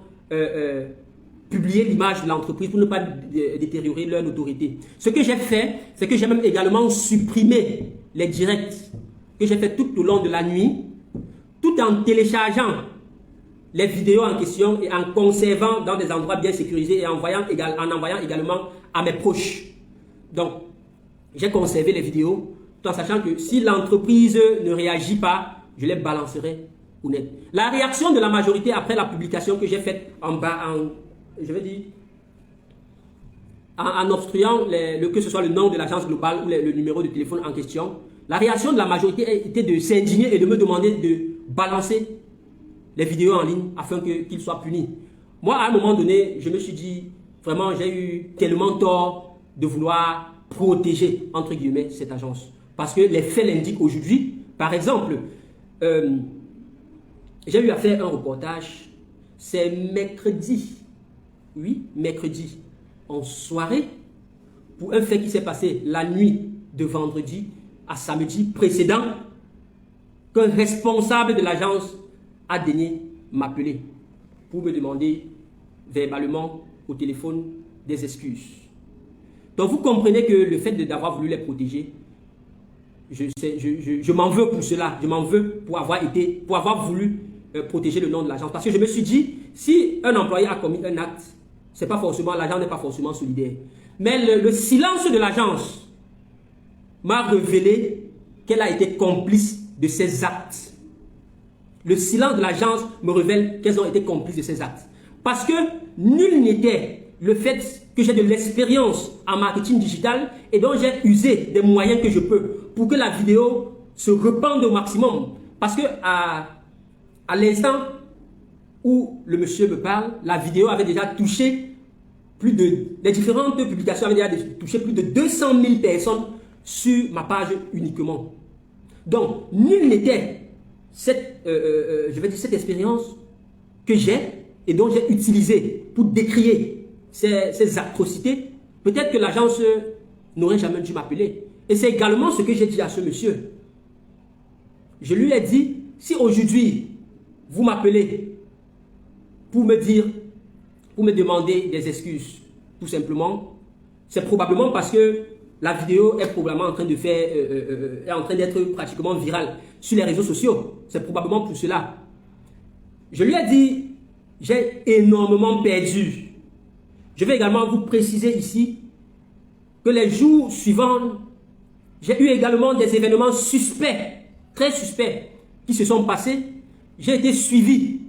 publier l'image de l'entreprise pour ne pas détériorer leur autorité. Ce que j'ai fait, c'est que j'ai même également supprimé les directs que j'ai fait tout au long de la nuit, tout en téléchargeant les vidéos en question et en conservant dans des endroits bien sécurisés et en envoyant également à mes proches. Donc, j'ai conservé les vidéos tout en sachant que si l'entreprise ne réagit pas, je les balancerai au net. La réaction de la majorité après la publication que j'ai faite en obstruant que ce soit le nom de l'agence globale ou le numéro de téléphone en question, la réaction de la majorité était de s'indigner et de me demander de balancer les vidéos en ligne afin qu'ils soient punis. Moi, à un moment donné, je me suis dit, vraiment, j'ai eu tellement tort de vouloir protéger, entre guillemets, cette agence. Parce que les faits l'indiquent aujourd'hui. Par exemple, j'ai eu à faire un reportage, c'est mercredi, oui, mercredi, en soirée, pour un fait qui s'est passé la nuit de vendredi à samedi précédent, qu'un responsable de l'agence a daigné m'appeler pour me demander verbalement au téléphone des excuses. Donc vous comprenez que le fait d'avoir voulu les protéger, je m'en veux pour cela, je m'en veux pour avoir voulu protéger le nom de l'agence. Parce que je me suis dit, si un employé a commis un acte, c'est pas forcément, l'agent n'est pas forcément solidaire. Mais le silence de l'agence m'a révélé qu'elle a été complice de ces actes. Le silence de l'agence me révèle qu'elles ont été complices de ces actes. Parce que nul n'était le fait que j'ai de l'expérience en marketing digital et donc j'ai usé des moyens que je peux pour que la vidéo se répande au maximum. Parce que à l'instant où le monsieur me parle, la vidéo avait déjà touché les différentes publications avaient déjà touché plus de 200 000 personnes sur ma page uniquement. Donc, nul n'était cette expérience que j'ai et dont j'ai utilisé pour décrier ces atrocités. Peut-être que l'agence n'aurait jamais dû m'appeler. Et c'est également ce que j'ai dit à ce monsieur. Je lui ai dit, si aujourd'hui, vous m'appelez pour me demander des excuses, tout simplement, c'est probablement parce que la vidéo est probablement en train d'être pratiquement virale sur les réseaux sociaux. C'est probablement pour cela. Je lui ai dit, j'ai énormément perdu. Je vais également vous préciser ici que les jours suivants, j'ai eu également des événements suspects, très suspects, qui se sont passés. J'ai été suivi,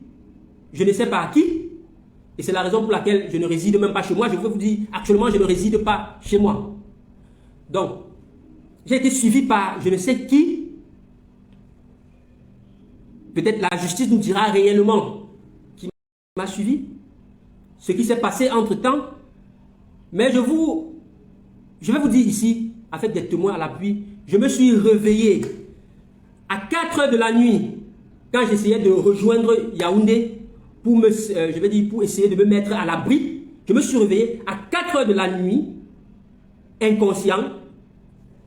je ne sais pas à qui, et c'est la raison pour laquelle je ne réside même pas chez moi. Je veux vous dire, actuellement, je ne réside pas chez moi. Donc, j'ai été suivi par je ne sais qui. Peut-être la justice nous dira réellement qui m'a suivi, ce qui s'est passé entre-temps. Mais je vais vous dire ici, avec des témoins à l'appui, je me suis réveillé à 4 heures de la nuit, quand j'essayais de rejoindre Yaoundé pour pour essayer de me mettre à l'abri, je me suis réveillé à 4 heures de la nuit, inconscient,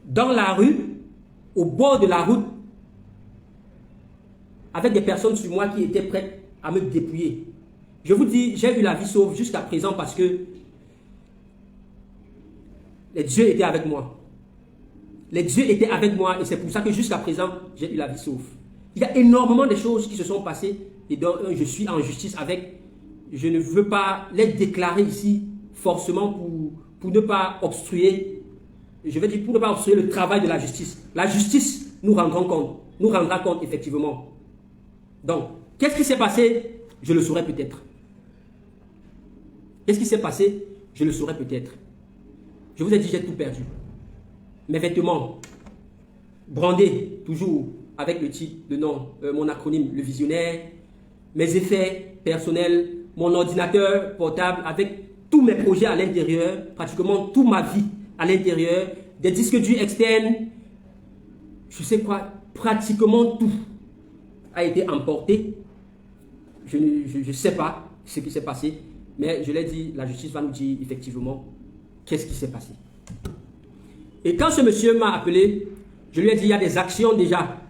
dans la rue, au bord de la route, avec des personnes sur moi qui étaient prêtes à me dépouiller. Je vous dis, j'ai eu la vie sauve jusqu'à présent parce que les dieux étaient avec moi. Les dieux étaient avec moi et c'est pour ça que jusqu'à présent, j'ai eu la vie sauve. Il y a énormément de choses qui se sont passées et dont je suis en justice avec. Je ne veux pas les déclarer ici forcément pour ne pas obstruer, je vais dire pour ne pas obstruer le travail de la justice. La justice nous rendra compte effectivement. Donc, qu'est-ce qui s'est passé? Je le saurai peut-être. Qu'est-ce qui s'est passé? Je le saurai peut-être. Je vous ai dit, j'ai tout perdu. Mes vêtements, brandés, toujours avec le titre, le nom, mon acronyme, le visionnaire, mes effets personnels, mon ordinateur portable avec tous mes projets à l'intérieur, pratiquement toute ma vie à l'intérieur, des disques durs externes, je sais quoi, pratiquement tout a été emporté. Je ne sais pas ce qui s'est passé, mais je l'ai dit, la justice va nous dire effectivement qu'est-ce qui s'est passé. Et quand ce monsieur m'a appelé, je lui ai dit, il y a des actions déjà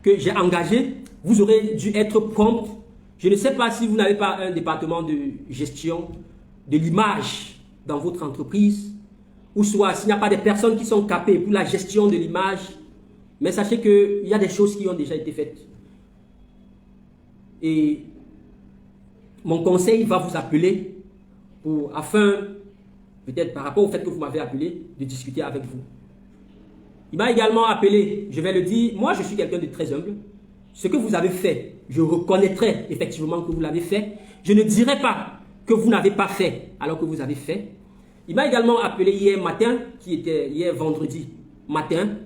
que j'ai engagées, vous aurez dû être prompt. Je ne sais pas si vous n'avez pas un département de gestion de l'image dans votre entreprise, ou soit s'il n'y a pas des personnes qui sont capées pour la gestion de l'image, mais sachez qu'il y a des choses qui ont déjà été faites. Et mon conseil va vous appeler afin, peut-être par rapport au fait que vous m'avez appelé, de discuter avec vous. Il m'a également appelé, je vais le dire, moi je suis quelqu'un de très humble. Ce que vous avez fait, je reconnaîtrai effectivement que vous l'avez fait. Je ne dirai pas que vous n'avez pas fait alors que vous avez fait. Il m'a également appelé hier matin, qui était hier vendredi matin,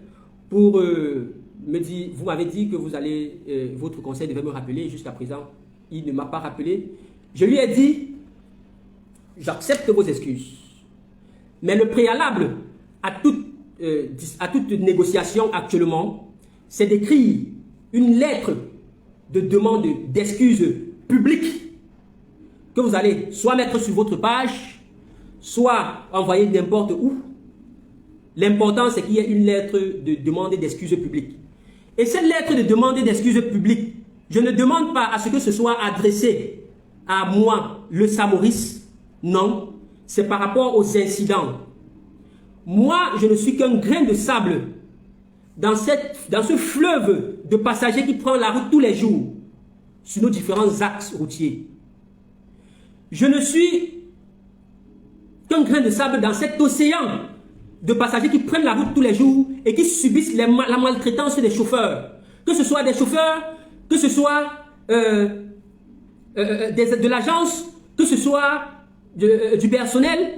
pour me dire, vous m'avez dit que vous allez, votre conseil devait me rappeler. Jusqu'à présent, il ne m'a pas rappelé. Je lui ai dit, j'accepte vos excuses. Mais le préalable à toute négociation actuellement, c'est d'écrire une lettre de demande d'excuses publiques que vous allez soit mettre sur votre page, soit envoyer n'importe où. L'important, c'est qu'il y ait une lettre de demande d'excuses publiques. Et cette lettre de demande d'excuses publiques, je ne demande pas à ce que ce soit adressé à moi, le Samoris. Non, c'est par rapport aux incidents. Moi, je ne suis qu'un grain de sable dans ce fleuve de passagers qui prend la route tous les jours sur nos différents axes routiers. Je ne suis qu'un grain de sable dans cet océan de passagers qui prennent la route tous les jours et qui subissent la maltraitance des chauffeurs. Que ce soit des chauffeurs, que ce soit de l'agence, que ce soit du personnel,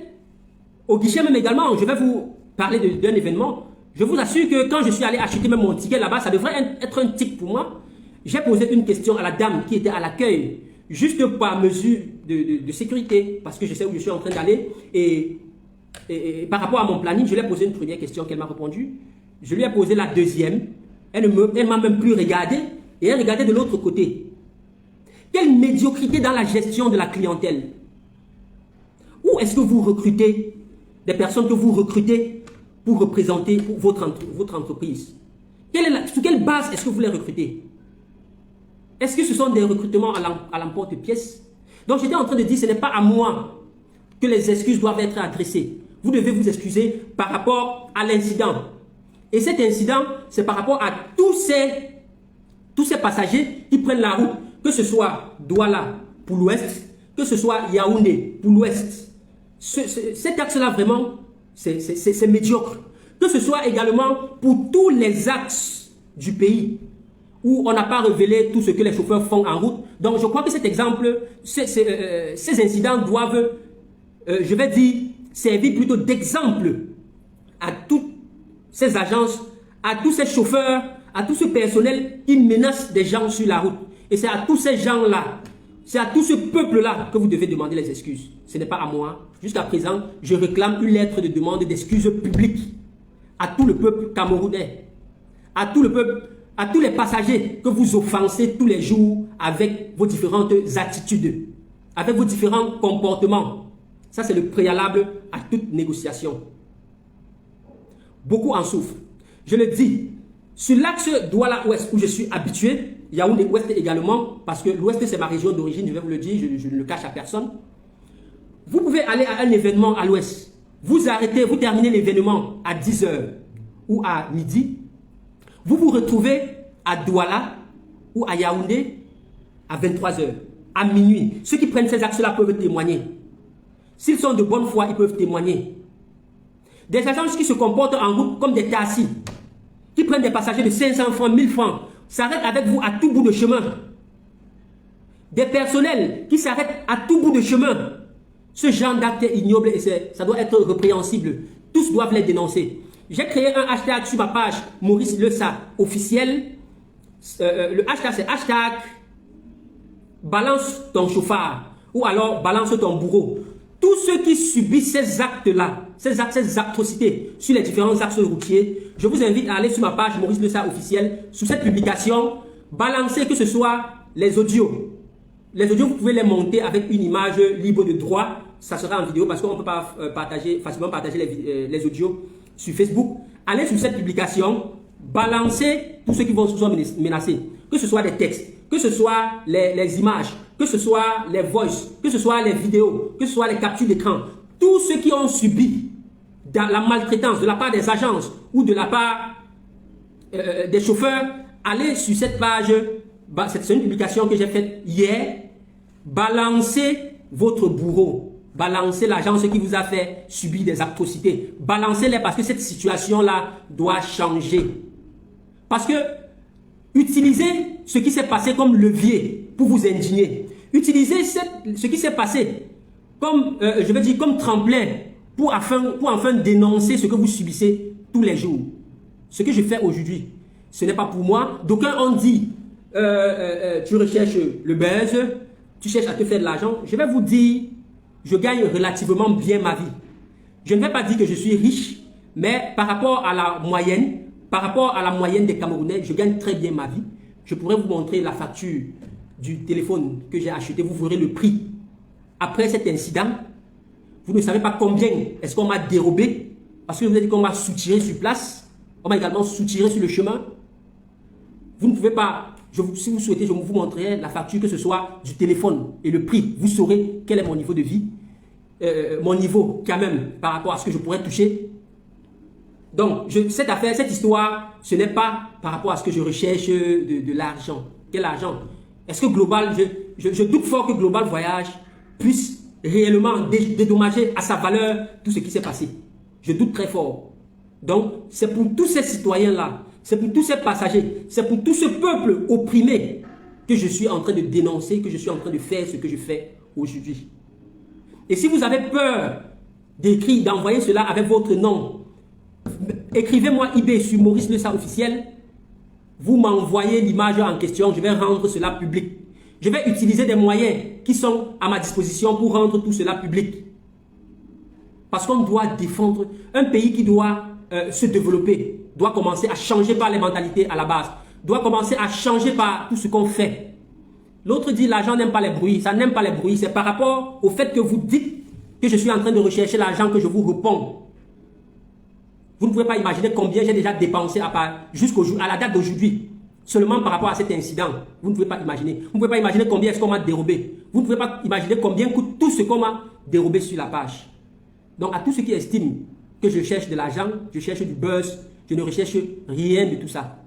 au guichet même également. Je vais vous parler d'un événement. Je vous assure que quand je suis allé acheter même mon ticket là-bas, ça devrait être un tic pour moi. J'ai posé une question à la dame qui était à l'accueil, juste par mesure de sécurité, parce que je sais où je suis en train d'aller. Et par rapport à mon planning, je lui ai posé une première question qu'elle m'a répondu. Je lui ai posé la deuxième. Elle m'a même plus regardé et elle regardait de l'autre côté. Quelle médiocrité dans la gestion de la clientèle. Où est-ce que vous recrutez des personnes que vous recrutez pour représenter votre entreprise? Sur quelle base est-ce que vous les recrutez? Est-ce que ce sont des recrutements à l'emporte-pièce? Donc j'étais en train de dire, ce n'est pas à moi que les excuses doivent être adressées. Vous devez vous excuser par rapport à l'incident. Et cet incident, c'est par rapport à tous ces passagers qui prennent la route, que ce soit Douala pour l'ouest, que ce soit Yaoundé pour l'ouest. Cet axe-là, vraiment, c'est médiocre. Que ce soit également pour tous les axes du pays où on n'a pas révélé tout ce que les chauffeurs font en route. Donc, je crois que cet exemple, ces incidents doivent, je vais dire, servir plutôt d'exemple à toutes ces agences, à tous ces chauffeurs, à tout ce personnel qui menace des gens sur la route. Et c'est à tous ces gens-là, c'est à tout ce peuple-là que vous devez demander les excuses. Ce n'est pas à moi. Jusqu'à présent, je réclame une lettre de demande d'excuses publiques à tout le peuple camerounais, à tout le peuple, à tous les passagers que vous offensez tous les jours avec vos différentes attitudes, avec vos différents comportements. Ça, c'est le préalable à toute négociation. Beaucoup en souffrent. Je le dis, sur l'axe Douala-Ouest où je suis habitué, Yaoundé-Ouest également, parce que l'Ouest c'est ma région d'origine, je vais vous le dire, je ne le cache à personne. Vous pouvez aller à un événement à l'Ouest, vous arrêtez, vous terminez l'événement à 10 h ou à midi, vous vous retrouvez à Douala ou à Yaoundé à 23 h, à minuit. Ceux qui prennent ces axes-là peuvent témoigner. S'ils sont de bonne foi, ils peuvent témoigner. Des agents qui se comportent en groupe comme des taxis, qui prennent des passagers de 500 francs, 1000 francs, s'arrêtent avec vous à tout bout de chemin. Des personnels qui s'arrêtent à tout bout de chemin. Ce genre d'acte est ignoble et ça doit être répréhensible. Tous doivent les dénoncer. J'ai créé un hashtag sur ma page Maurice Lessa officiel. Le hashtag c'est hashtag balance ton chauffard ou alors balance ton bourreau. Tous ceux qui subissent ces actes-là, ces atrocités sur les différents axes routiers, je vous invite à aller sur ma page Maurice Lessa officiel. Sous cette publication, balancez que ce soit les audios. Les audios, vous pouvez les monter avec une image libre de droit. Ça sera en vidéo parce qu'on ne peut pas facilement partager les audios sur Facebook. Allez sur cette publication, balancez tous ceux qui vont se sont menacés. Que ce soit des textes, que ce soit les images, que ce soit les voices, que ce soit les vidéos, que ce soit les captures d'écran. Tous ceux qui ont subi la maltraitance de la part des agences ou de la part des chauffeurs, allez sur cette page. C'est une publication que j'ai faite hier. Balancez votre bourreau. Balancez l'agence qui vous a fait subir des atrocités. Balancez-les parce que cette situation-là doit changer. Parce que utilisez ce qui s'est passé comme levier pour vous indigner. Utilisez ce qui s'est passé comme, je vais dire, comme tremplin pour enfin dénoncer ce que vous subissez tous les jours. Ce que je fais aujourd'hui, ce n'est pas pour moi. D'aucuns ont dit, tu recherches le buzz, tu cherches à te faire de l'argent. Je vais vous dire, je gagne relativement bien ma vie. Je ne vais pas dire que je suis riche, mais par rapport à la moyenne des Camerounais, je gagne très bien ma vie. Je pourrais vous montrer la facture du téléphone que j'ai acheté. Vous verrez le prix. Après cet incident, vous ne savez pas combien est-ce qu'on m'a dérobé, parce que je vous ai dit qu'on m'a soutiré sur place. On m'a également soutiré sur le chemin. Vous ne pouvez pas, si vous souhaitez, je vous montrerai la facture, que ce soit du téléphone et le prix. Vous saurez quel est mon niveau de vie, mon niveau quand même par rapport à ce que je pourrais toucher. Donc, cette affaire, cette histoire, ce n'est pas par rapport à ce que je recherche de l'argent. Quel argent? Est-ce que Global, je doute fort que Global Voyage puisse réellement dédommager à sa valeur tout ce qui s'est passé. Je doute très fort. Donc, c'est pour tous ces citoyens-là, c'est pour tous ces passagers, c'est pour tout ce peuple opprimé que je suis en train de dénoncer, que je suis en train de faire ce que je fais aujourd'hui. Et si vous avez peur d'écrire, d'envoyer cela avec votre nom, écrivez-moi eBay sur Maurice Lessa officiel, vous m'envoyez l'image en question, je vais rendre cela public. Je vais utiliser des moyens qui sont à ma disposition pour rendre tout cela public. Parce qu'on doit défendre un pays qui doit se développer, doit commencer à changer par les mentalités à la base, doit commencer à changer par tout ce qu'on fait. L'autre dit l'argent n'aime pas les bruits, ça n'aime pas les bruits, c'est par rapport au fait que vous dites que je suis en train de rechercher l'argent que je vous réponds. Vous ne pouvez pas imaginer combien j'ai déjà dépensé à la date d'aujourd'hui, seulement par rapport à cet incident. Vous ne pouvez pas imaginer. Vous ne pouvez pas imaginer combien est-ce qu'on m'a dérobé. Vous ne pouvez pas imaginer combien coûte tout ce qu'on m'a dérobé sur la page. Donc à tous ceux qui estiment que je cherche de l'argent, je cherche du buzz, je ne recherche rien de tout ça.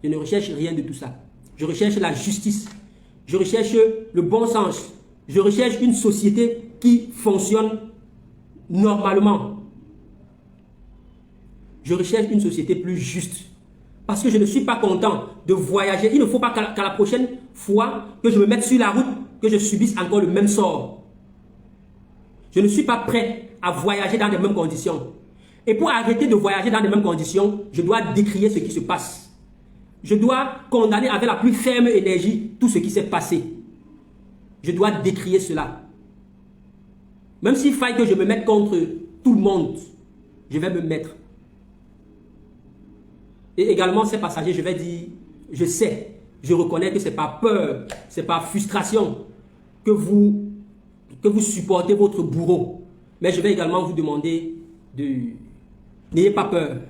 Je ne recherche rien de tout ça. Je recherche la justice. Je recherche le bon sens. Je recherche une société qui fonctionne normalement. Je recherche une société plus juste. Parce que je ne suis pas content de voyager. Il ne faut pas qu'à la prochaine fois que je me mette sur la route, que je subisse encore le même sort. Je ne suis pas prêt à voyager dans les mêmes conditions. Et pour arrêter de voyager dans les mêmes conditions, je dois décrier ce qui se passe. Je dois condamner avec la plus ferme énergie tout ce qui s'est passé. Je dois décrier cela. Même s'il faille que je me mette contre tout le monde, je vais me mettre. Et également, ces passagers, je vais dire, Je sais, je reconnais que ce n'est pas peur, ce n'est pas frustration que vous supportez votre bourreau. Mais je vais également vous demander de... N'ayez pas peur.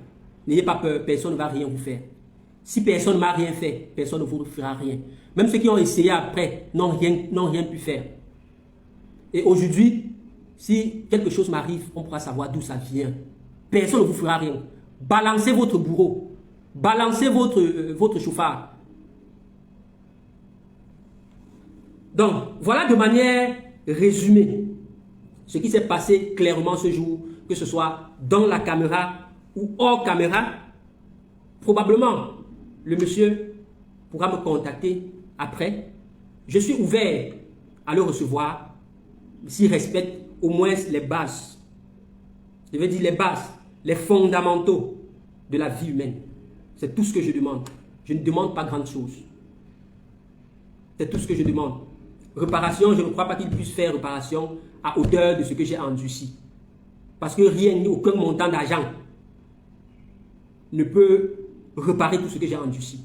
N'ayez pas peur, personne ne va rien vous faire. Si personne ne m'a rien fait, personne ne vous fera rien. Même ceux qui ont essayé après n'ont rien pu faire. Et aujourd'hui, si quelque chose m'arrive, on pourra savoir d'où ça vient. Personne ne vous fera rien. Balancez votre bourreau. Balancez votre chauffard. Donc, voilà de manière résumée ce qui s'est passé clairement ce jour, que ce soit dans la caméra ou hors caméra. Probablement, le monsieur pourra me contacter après. Je suis ouvert à le recevoir s'il respecte au moins les bases. Je veux dire les bases, les fondamentaux de la vie humaine. C'est tout ce que je demande. Je ne demande pas grande chose. C'est tout ce que je demande. Réparation, je ne crois pas qu'il puisse faire réparation à hauteur de ce que j'ai endurci. Parce que rien ni aucun montant d'argent ne peut réparer tout ce que j'ai endurci.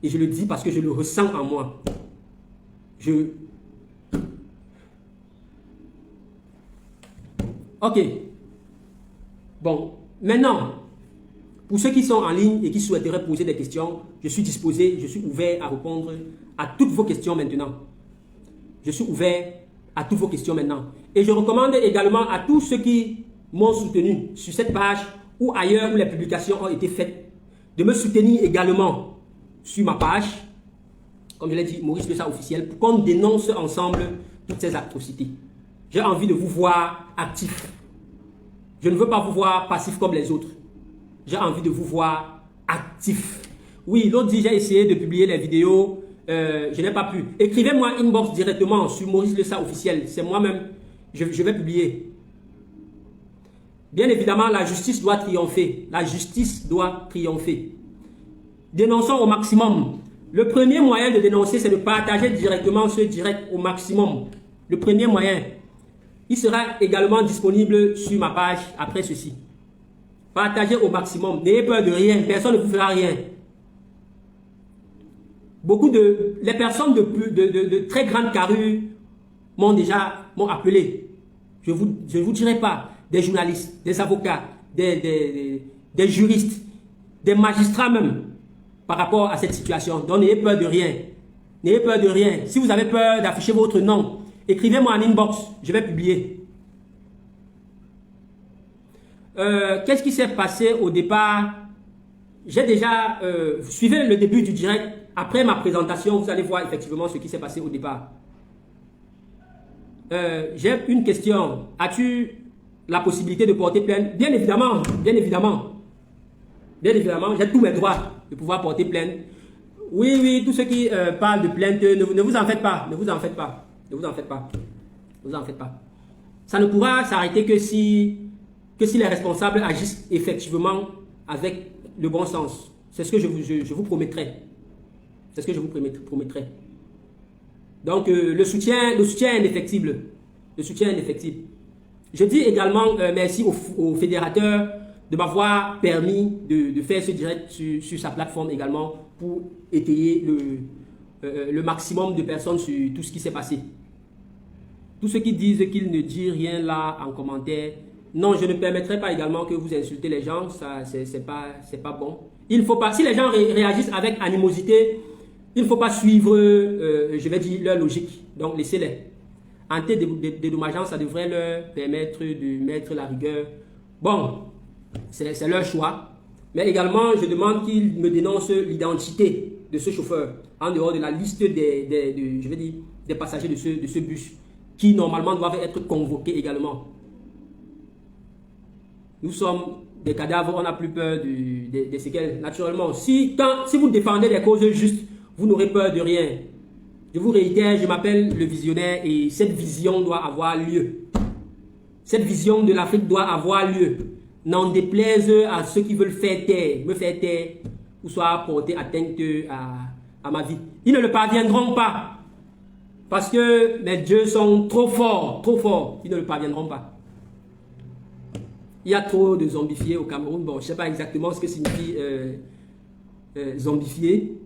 Et je le dis parce que je le ressens en moi. Ok. Bon, maintenant, pour ceux qui sont en ligne et qui souhaiteraient poser des questions, je suis disposé, je suis ouvert à répondre à toutes vos questions maintenant. Je suis ouvert à toutes vos questions maintenant. Et je recommande également à tous ceux qui m'ont soutenu sur cette page ou ailleurs où les publications ont été faites, de me soutenir également sur ma page, comme je l'ai dit, Maurice Lessa officiel, pour qu'on dénonce ensemble toutes ces atrocités. J'ai envie de vous voir actifs. Je ne veux pas vous voir passifs comme les autres. J'ai envie de vous voir actifs. Oui, l'autre dit, j'ai essayé de publier les vidéos, je n'ai pas pu. Écrivez-moi inbox directement sur Maurice Lessa officiel. C'est moi-même, je vais publier. Bien évidemment, la justice doit triompher. La justice doit triompher. Dénonçons au maximum. Le premier moyen de dénoncer, c'est de partager directement ce direct au maximum. Le premier moyen. Il sera également disponible sur ma page après ceci. Partagez au maximum. N'ayez peur de rien. Personne ne vous fera rien. Les personnes de très grande carrure m'ont appelé. Je vous dirai pas. Des journalistes, des avocats, des juristes, des magistrats même, par rapport à cette situation. Donc n'ayez peur de rien. N'ayez peur de rien. Si vous avez peur d'afficher votre nom, écrivez-moi en inbox, je vais publier. Qu'est-ce qui s'est passé au départ? J'ai déjà... suivez le début du direct. Après ma présentation, vous allez voir effectivement ce qui s'est passé au départ. J'ai une question. As-tu la possibilité de porter plainte? Bien évidemment, bien évidemment. Bien évidemment, j'ai tous mes droits de pouvoir porter plainte. Oui, oui, tous ceux qui parlent de plainte, ne vous en faites pas. Ne vous en faites pas. Ne vous en faites pas. Ne vous en faites pas. Ça ne pourra s'arrêter que si les responsables agissent effectivement avec le bon sens. C'est ce que je vous promettrai. C'est ce que je vous promettrai. Donc, le soutien est indéfectible. Le soutien est indéfectible. Je dis également merci au fédérateur de m'avoir permis de faire ce direct sur sa plateforme également pour étayer le maximum de personnes sur tout ce qui s'est passé. Tous ceux qui disent qu'ils ne disent rien là en commentaire, non, je ne permettrai pas également que vous insultez les gens, ça c'est pas bon. Il faut pas, si les gens réagissent avec animosité, il ne faut pas suivre, je vais dire, leur logique. Donc laissez-les. En tête dédommageant, ça devrait leur permettre de mettre la rigueur. Bon, c'est leur choix. Mais également, je demande qu'ils me dénoncent l'identité de ce chauffeur en dehors de la liste des passagers de ce bus qui normalement doivent être convoqués également. Nous sommes des cadavres, on n'a plus peur des séquelles. Naturellement, si vous défendez des causes justes, vous n'aurez peur de rien. Je vous réitère, je m'appelle le visionnaire et cette vision doit avoir lieu. Cette vision de l'Afrique doit avoir lieu. N'en déplaise à ceux qui veulent me faire taire, ou soit porter atteinte à ma vie. Ils ne le parviendront pas. Parce que mes dieux sont trop forts, trop forts. Ils ne le parviendront pas. Il y a trop de zombifiés au Cameroun. Bon, je ne sais pas exactement ce que signifie zombifier.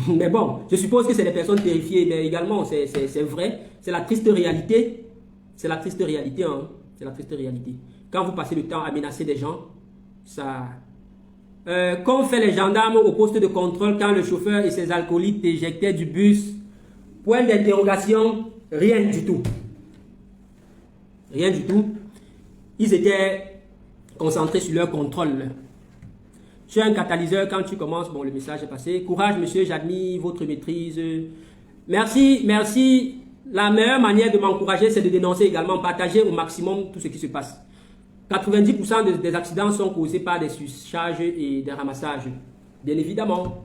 Mais bon, je suppose que c'est des personnes terrifiées, mais également, c'est vrai. C'est la triste réalité. C'est la triste réalité, hein. C'est la triste réalité. Quand vous passez le temps à menacer des gens, ça... qu'ont fait les gendarmes au poste de contrôle quand le chauffeur et ses alcooliques t'éjectaient du bus? Point d'interrogation, rien du tout. Rien du tout. Ils étaient concentrés sur leur contrôle. Tu as un catalyseur quand tu commences. Bon, le message est passé. Courage, monsieur, j'admire votre maîtrise. Merci, merci. La meilleure manière de m'encourager, c'est de dénoncer également, partager au maximum tout ce qui se passe. 90% des accidents sont causés par des surcharges et des ramassages. Bien évidemment.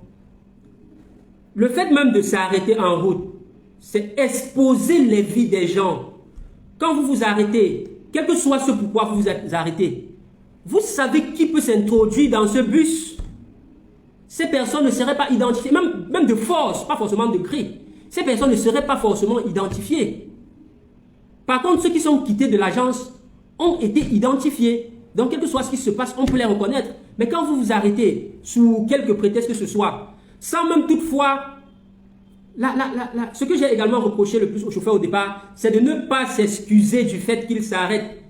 Le fait même de s'arrêter en route, c'est exposer les vies des gens. Quand vous vous arrêtez, quel que soit ce pourquoi vous vous arrêtez, vous savez qui peut s'introduire dans ce bus. Ces personnes ne seraient pas identifiées, même de force, pas forcément de gré. Ces personnes ne seraient pas forcément identifiées. Par contre, ceux qui sont quittés de l'agence ont été identifiés. Donc, quel que soit ce qui se passe, on peut les reconnaître. Mais quand vous vous arrêtez, sous quelque prétexte que ce soit, sans même toutefois... ce que j'ai également reproché le plus au chauffeur au départ, c'est de ne pas s'excuser du fait qu'il s'arrête.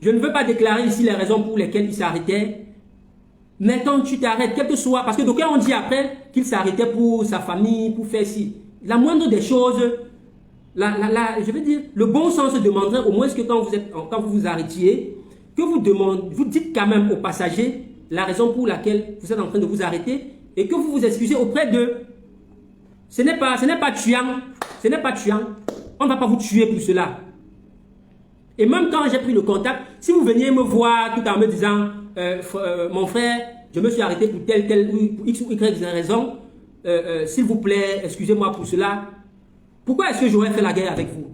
Je ne veux pas déclarer ici les raisons pour lesquelles il s'arrêtait. Mais quand tu t'arrêtes, quel que soit... Parce que d'aucuns ont dit après qu'il s'arrêtait pour sa famille, pour faire ci. La moindre des choses... je veux dire, le bon sens demanderait au moins que quand vous vous arrêtiez, que vous dites quand même aux passagers la raison pour laquelle vous êtes en train de vous arrêter et que vous vous excusez auprès d'eux. Ce n'est pas tuant. Ce n'est pas tuant. On ne va pas vous tuer pour cela. Et même quand j'ai pris le contact, si vous veniez me voir tout en me disant mon frère, je me suis arrêté pour telle ou X ou Y raison, s'il vous plaît, excusez-moi pour cela. Pourquoi est-ce que j'aurais fait la guerre avec vous?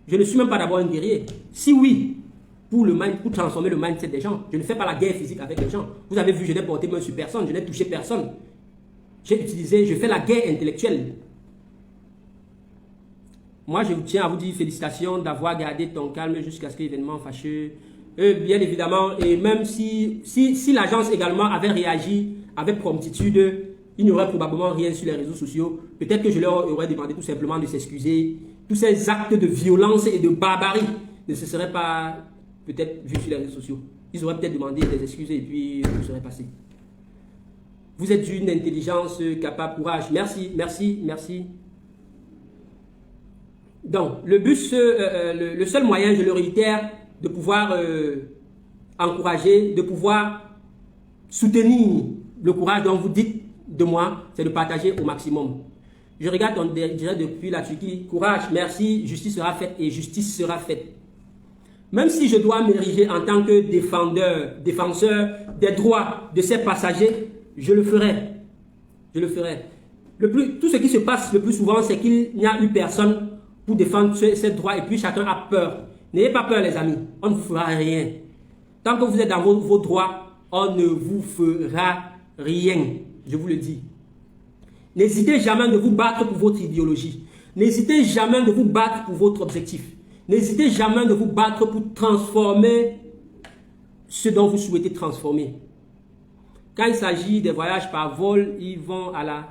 Je ne suis même pas d'abord un guerrier. Si oui, pour transformer le mindset des gens, je ne fais pas la guerre physique avec les gens. Vous avez vu, je n'ai porté main sur personne, je n'ai touché personne. Je fais la guerre intellectuelle. Moi, je tiens à vous dire félicitations d'avoir gardé ton calme jusqu'à ce que l'événement fâcheux. Bien évidemment, et même si l'agence également avait réagi avec promptitude, il n'y aurait probablement rien sur les réseaux sociaux. Peut-être que je leur aurais demandé tout simplement de s'excuser. Tous ces actes de violence et de barbarie ne se seraient pas peut-être vus sur les réseaux sociaux. Ils auraient peut-être demandé des excuses et puis tout serait passé. Vous êtes d'une intelligence capable, courage. Merci, merci, merci. Donc, le seul moyen, je le réitère, de pouvoir encourager, de pouvoir soutenir le courage dont vous dites de moi, c'est de partager au maximum. Je regarde, on dirait depuis la Turquie, courage, merci, justice sera faite et justice sera faite. Même si je dois m'ériger en tant que défenseur des droits de ces passagers, je le ferai. Je le ferai. Tout ce qui se passe le plus souvent, c'est qu'il n'y a eu personne pour défendre ces droits et puis chacun a peur. N'ayez pas peur, les amis. On ne vous fera rien. Tant que vous êtes dans vos droits, on ne vous fera rien. Je vous le dis. N'hésitez jamais de vous battre pour votre idéologie. N'hésitez jamais de vous battre pour votre objectif. N'hésitez jamais de vous battre pour transformer ce dont vous souhaitez transformer. Quand il s'agit des voyages par vol, ils vont à la...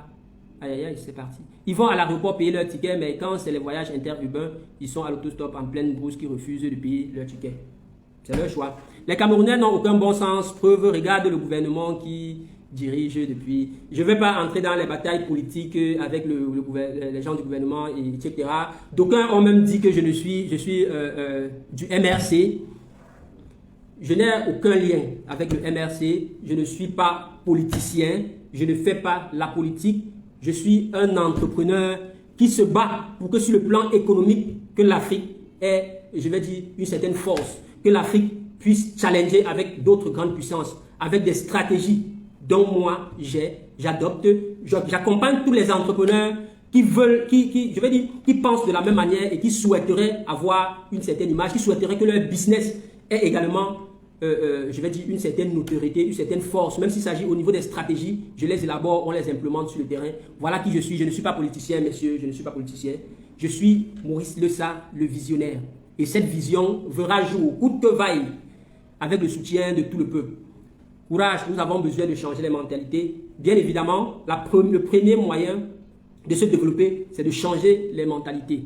Aïe, aïe, aïe, c'est parti. Ils vont à l'aéroport payer leur ticket, mais quand c'est les voyages interurbains, ils sont à l'autostop en pleine brousse qui refusent de payer leur ticket. C'est leur choix. Les Camerounais n'ont aucun bon sens. Preuve, regarde le gouvernement qui dirige depuis... Je ne vais pas entrer dans les batailles politiques avec les gens du gouvernement, etc. D'aucuns ont même dit que je suis du MRC. Je n'ai aucun lien avec le MRC. Je ne suis pas politicien. Je ne fais pas la politique. Je suis un entrepreneur qui se bat pour que sur le plan économique, que l'Afrique ait, je vais dire, une certaine force. Que l'Afrique puisse challenger avec d'autres grandes puissances, avec des stratégies dont moi j'adopte. J'accompagne tous les entrepreneurs qui veulent, je vais dire, qui pensent de la même manière et qui souhaiteraient avoir une certaine image, qui souhaiteraient que leur business ait également, je vais dire, une certaine notoriété, une certaine force. Même s'il s'agit au niveau des stratégies, je les élabore, on les implémente sur le terrain. Voilà qui je suis. Je ne suis pas politicien, messieurs, je ne suis pas politicien. Je suis Maurice Lessa, le visionnaire. Et cette vision verra jour, coûte que vaille, avec le soutien de tout le peuple. Courage, nous avons besoin de changer les mentalités. bien évidemment, le premier moyen de se développer, c'est de changer les mentalités.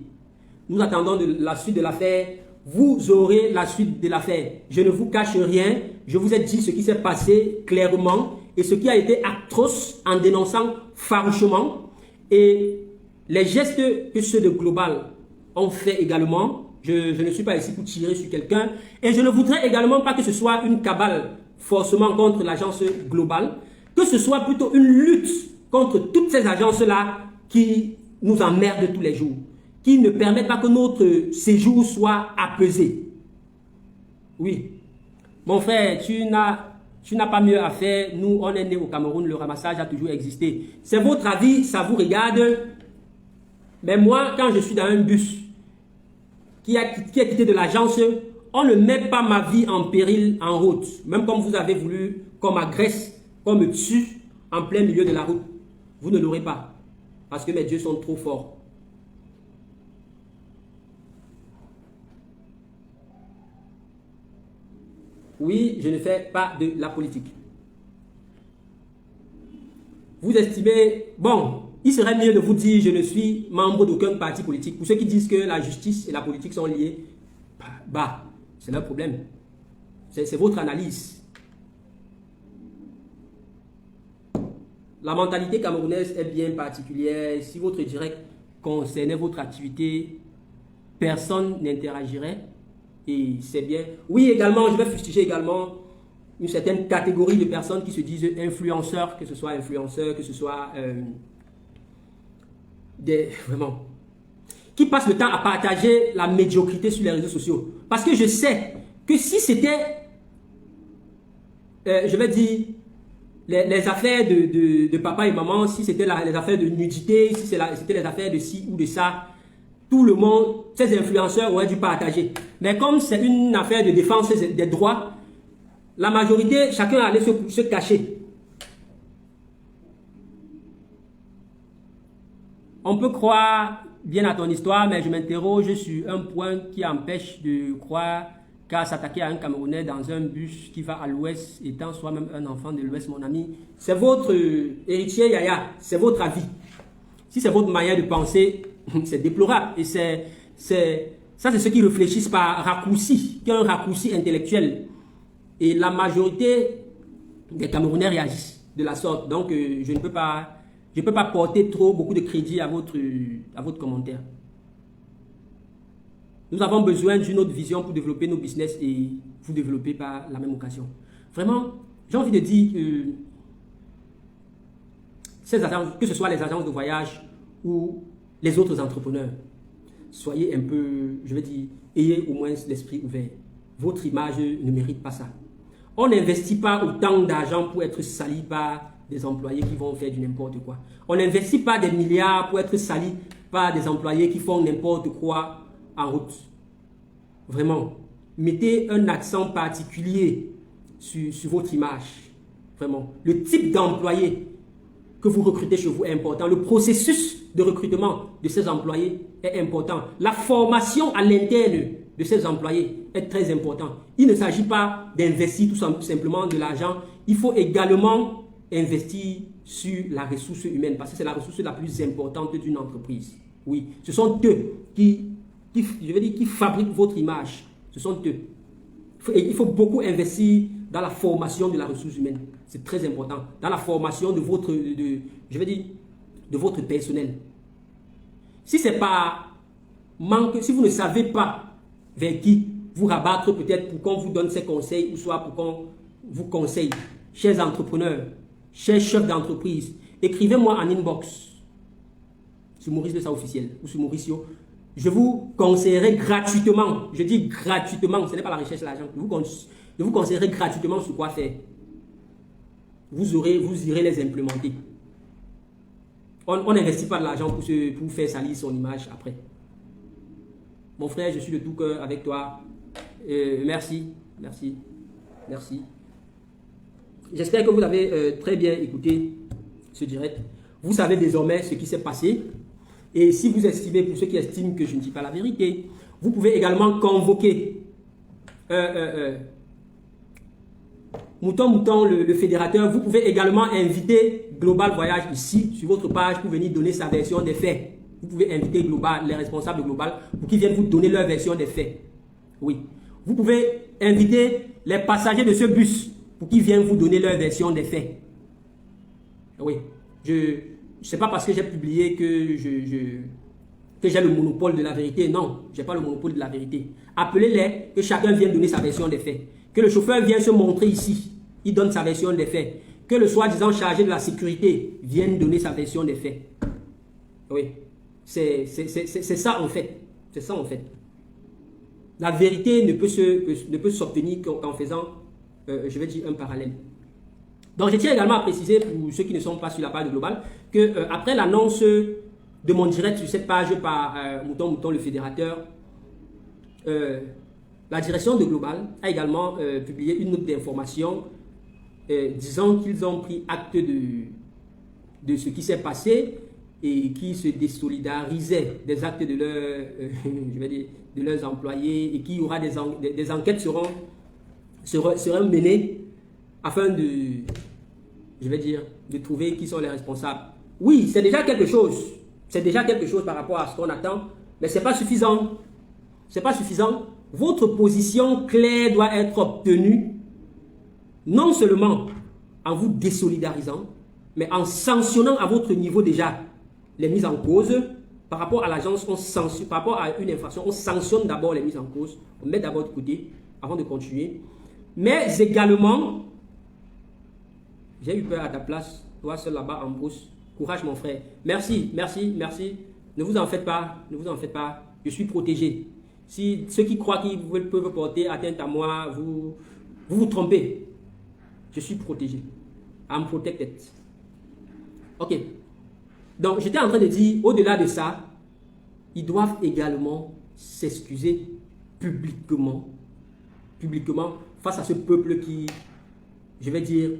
Nous attendons la suite de l'affaire. Vous aurez la suite de l'affaire. Je ne vous cache rien. Je vous ai dit ce qui s'est passé clairement et ce qui a été atroce en dénonçant farouchement. Et les gestes que ceux de Global ont fait également, je ne suis pas ici pour tirer sur quelqu'un. Et je ne voudrais également pas que ce soit une cabale forcément contre l'agence Global, que ce soit plutôt une lutte contre toutes ces agences-là qui nous emmerdent tous les jours, qui ne permettent pas que notre séjour soit apaisé. Oui. Mon frère, tu n'as pas mieux à faire. Nous, on est né au Cameroun, le ramassage a toujours existé. C'est votre avis, ça vous regarde. Mais moi, quand je suis dans un bus qui est quitté de l'agence, on ne met pas ma vie en péril en route. Même comme vous avez voulu qu'on m'agresse, qu'on me tue en plein milieu de la route. Vous ne l'aurez pas. Parce que mes dieux sont trop forts. Oui, je ne fais pas de la politique. Vous estimez, bon, il serait mieux de vous dire je ne suis membre d'aucun parti politique. Pour ceux qui disent que la justice et la politique sont liées, bah, c'est leur problème. C'est votre analyse. La mentalité camerounaise est bien particulière. Si votre direct concernait votre activité, personne n'interagirait. Et c'est bien. Oui, également, je vais fustiger également une certaine catégorie de personnes qui se disent influenceurs, que ce soit vraiment, qui passent le temps à partager la médiocrité sur les réseaux sociaux. Parce que je sais que si c'était, je vais dire, les affaires de papa et maman, si c'était les affaires de nudité, si c'était les affaires de ci ou de ça, tout le monde, ces influenceurs auraient dû partager. Mais comme c'est une affaire de défense des droits, la majorité, chacun allait se cacher. On peut croire bien à ton histoire, mais je m'interroge sur un point qui empêche de croire qu'à s'attaquer à un Camerounais dans un bus qui va à l'ouest, étant soi-même un enfant de l'ouest, mon ami. C'est votre héritier Yaya, c'est votre avis. Si c'est votre manière de penser, c'est déplorable. Et ça, c'est ceux qui réfléchissent par raccourci, qui ont un raccourci intellectuel. Et la majorité des Camerounais réagissent de la sorte. Donc, je ne peux pas porter beaucoup de crédit à votre commentaire. Nous avons besoin d'une autre vision pour développer nos business et vous développer par la même occasion. Vraiment, j'ai envie de dire que ces agences, que ce soit les agences de voyage ou les autres entrepreneurs, soyez un peu, je vais dire, ayez au moins l'esprit ouvert. Votre image ne mérite pas ça. On n'investit pas autant d'argent pour être sali par des employés qui vont faire du n'importe quoi. On n'investit pas des milliards pour être sali par des employés qui font n'importe quoi en route. Vraiment, mettez un accent particulier sur votre image. Vraiment, le type d'employé que vous recrutez chez vous est important. Le processus de recrutement de ces employés est important. La formation à l'interne de ces employés est très important. Il ne s'agit pas d'investir tout simplement de l'argent. Il faut également investir sur la ressource humaine parce que c'est la ressource la plus importante d'une entreprise. Oui, ce sont eux qui fabriquent votre image. Ce sont eux. Il faut beaucoup investir dans la formation de la ressource humaine. C'est très important. Dans la formation de votre personnel. Si c'est pas manque, si vous ne savez pas vers qui vous rabattre peut-être pour qu'on vous donne ces conseils ou soit pour qu'on vous conseille, chers entrepreneurs, chers chefs d'entreprise, écrivez-moi en inbox sur Maurice de ça officiel ou sur Mauricio. Je vous conseillerai gratuitement, je dis gratuitement, ce n'est pas la recherche de l'argent, je vous conseillerai gratuitement sur quoi faire. Vous irez les implémenter. On n'investit pas de l'argent pour faire salir son image après. Mon frère, je suis de tout cœur avec toi. Merci. J'espère que vous avez très bien écouté ce direct. Vous savez désormais ce qui s'est passé. Et si vous estimez, pour ceux qui estiment que je ne dis pas la vérité, vous pouvez également convoquer Mouton, le fédérateur. Vous pouvez également inviter Global Voyage ici, sur votre page, pour venir donner sa version des faits. Vous pouvez inviter Global, les responsables de Global pour qu'ils viennent vous donner leur version des faits. Oui. Vous pouvez inviter les passagers de ce bus pour qu'ils viennent vous donner leur version des faits. Oui. Je sais pas parce que j'ai publié que j'ai le monopole de la vérité. Non, je n'ai pas le monopole de la vérité. Appelez-les, que chacun vienne donner sa version des faits. Que le chauffeur vienne se montrer ici. Il donne sa version des faits. Que le soi-disant chargé de la sécurité vienne donner sa version des faits. Oui. C'est ça en fait. C'est ça en fait. La vérité ne peut s'obtenir qu'en faisant, je vais dire, un parallèle. Donc je tiens également à préciser pour ceux qui ne sont pas sur la page de Global que après l'annonce de mon direct sur cette page par Mouton le fédérateur, la direction de Global a également publié une note d'information disant qu'ils ont pris acte de ce qui s'est passé et qui se désolidarisaient des actes de, je vais dire, de leurs employés et qu'il y aura des enquêtes seront menées afin de, je vais dire, de trouver qui sont les responsables. Oui, c'est déjà quelque chose. C'est déjà quelque chose par rapport à ce qu'on attend, mais ce n'est pas suffisant. Ce n'est pas suffisant. Votre position claire doit être obtenue, non seulement en vous désolidarisant, mais en sanctionnant à votre niveau déjà les mises en cause. Par rapport à l'agence, par rapport à une infraction, on sanctionne d'abord les mises en cause, on met d'abord de côté avant de continuer. Mais également, j'ai eu peur à ta place, toi seul là-bas en brousse. Courage mon frère. Merci, merci, merci. Ne vous en faites pas, ne vous en faites pas. Je suis protégé. Si ceux qui croient qu'ils peuvent porter atteinte à moi, vous trompez. Je suis protégé. I'm protected. Ok. Donc, j'étais en train de dire, au-delà de ça, ils doivent également s'excuser publiquement face à ce peuple qui, je vais dire,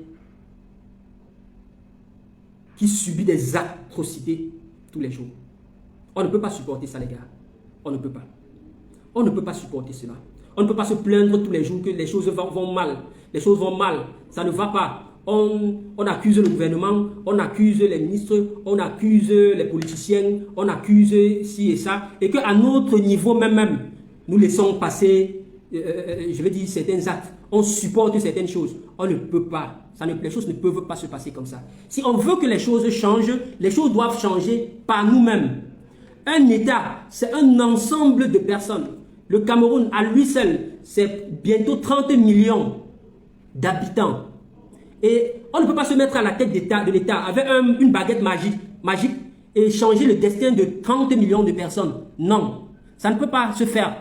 qui subit des atrocités tous les jours. On ne peut pas supporter ça, les gars. On ne peut pas. On ne peut pas supporter cela. On ne peut pas se plaindre tous les jours que les choses vont mal. Les choses vont mal. Ça ne va pas. On accuse le gouvernement, on accuse les ministres, on accuse les politiciens, on accuse ci et ça. Et qu'à notre niveau même, nous laissons passer, je veux dire, certains actes. On supporte certaines choses. On ne peut pas. Les choses ne peuvent pas se passer comme ça. Si on veut que les choses changent, les choses doivent changer par nous-mêmes. Un État, c'est un ensemble de personnes. Le Cameroun, à lui seul, c'est bientôt 30 millions d'habitants. Et on ne peut pas se mettre à la tête de l'État avec une baguette magique et changer le destin de 30 millions de personnes. Non, ça ne peut pas se faire.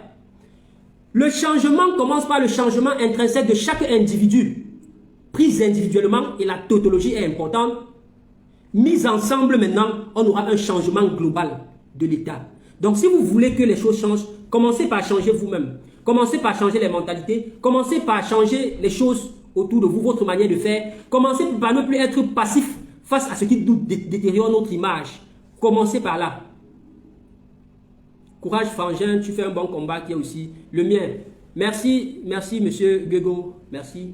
Le changement commence par le changement intrinsèque de chaque individu. Prise individuellement, et la tautologie est importante. Mise ensemble maintenant, on aura un changement global de l'État. Donc si vous voulez que les choses changent, commencez par changer vous-même. Commencez par changer les mentalités. Commencez par changer les choses autour de vous, votre manière de faire. Commencez par ne plus être passif face à ce qui détériore notre image. Commencez par là. Courage Frangin, tu fais un bon combat qui est aussi le mien. Merci, merci monsieur Guego, merci.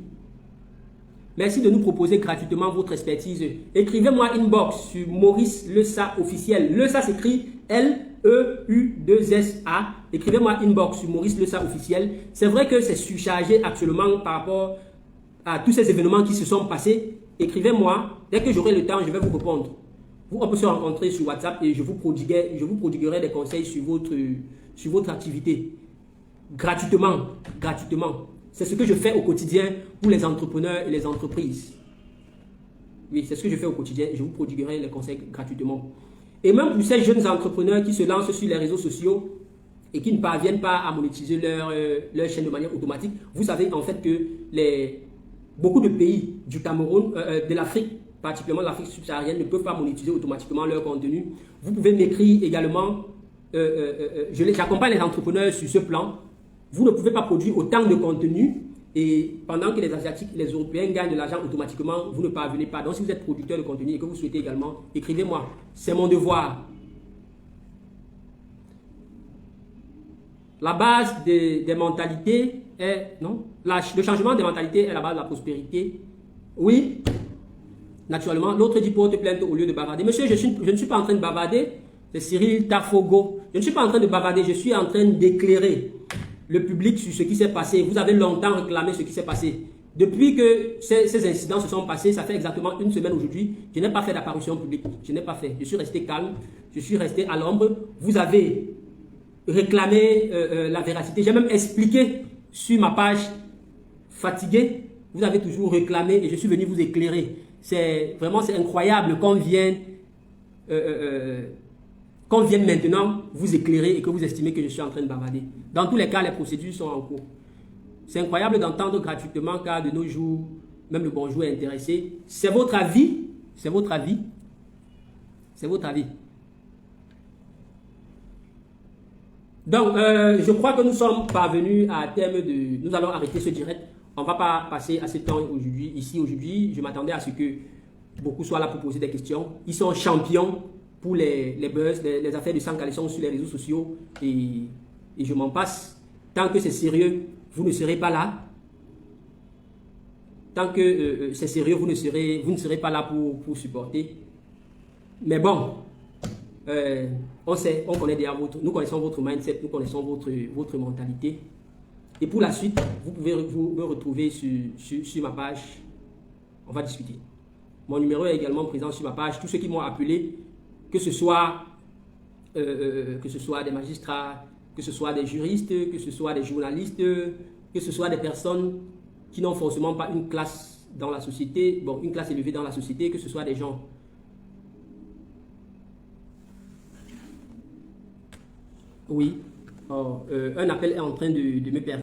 Merci de nous proposer gratuitement votre expertise. Écrivez-moi inbox sur Maurice Lesa officiel. Lesa s'écrit L-E-U-2-S-A. Écrivez-moi inbox sur Maurice Lesa officiel. C'est vrai que c'est surchargé actuellement par rapport à tous ces événements qui se sont passés. Écrivez-moi. Dès que j'aurai le temps, je vais vous répondre. On peut se rencontrer sur WhatsApp et je vous prodiguerai des conseils sur votre activité. Gratuitement. Gratuitement. C'est ce que je fais au quotidien pour les entrepreneurs et les entreprises. Oui, c'est ce que je fais au quotidien. Je vous prodiguerai les conseils gratuitement. Et même pour ces jeunes entrepreneurs qui se lancent sur les réseaux sociaux et qui ne parviennent pas à monétiser leur chaîne de manière automatique, vous savez en fait que beaucoup de pays du Cameroun, de l'Afrique, particulièrement l'Afrique subsaharienne, ne peuvent pas monétiser automatiquement leur contenu. Vous pouvez m'écrire également. J'accompagne les entrepreneurs sur ce plan. Vous ne pouvez pas produire autant de contenu et pendant que les Asiatiques, les Européens gagnent de l'argent automatiquement, vous ne parvenez pas. Donc si vous êtes producteur de contenu et que vous souhaitez également, écrivez-moi. C'est mon devoir. La base des mentalités est, non? Le changement des mentalités est la base de la prospérité. Oui. Naturellement, l'autre dit porte plainte au lieu de bavarder. Monsieur, je ne suis pas en train de bavarder. C'est Cyril Tafogo. Je ne suis pas en train de bavarder, je suis en train d'éclairer le public sur ce qui s'est passé. Vous avez longtemps réclamé ce qui s'est passé. Depuis que ces incidents se sont passés, ça fait exactement une semaine aujourd'hui, je n'ai pas fait d'apparition publique. Je n'ai pas fait. Je suis resté calme, je suis resté à l'ombre. Vous avez réclamé la véracité. J'ai même expliqué sur ma page fatigué. Vous avez toujours réclamé et je suis venu vous éclairer. C'est incroyable qu'on vienne maintenant vous éclairer et que vous estimez que je suis en train de bavarder. Dans tous les cas, les procédures sont en cours. C'est incroyable d'entendre gratuitement car de nos jours, même le bonjour est intéressé. C'est votre avis. C'est votre avis. C'est votre avis. Donc, je crois que nous sommes parvenus à terme de... Nous allons arrêter ce direct. On ne va pas passer assez de temps aujourd'hui. Je m'attendais à ce que beaucoup soient là pour poser des questions. Ils sont champions pour les buzz, les affaires de sang caleçon sur les réseaux sociaux. Et je m'en passe. Tant que c'est sérieux, vous ne serez pas là. Tant que c'est sérieux, vous ne serez pas là pour supporter. Mais bon, on connaît déjà nous connaissons votre mindset, nous connaissons votre mentalité. Et pour la suite, vous pouvez me retrouver sur ma page. On va discuter. Mon numéro est également présent sur ma page. Tous ceux qui m'ont appelé, que ce soit des magistrats, que ce soit des juristes, que ce soit des journalistes, que ce soit des personnes qui n'ont forcément pas une classe dans la société, bon, une classe élevée dans la société, que ce soit des gens. Oui, un appel est en train de me perdre.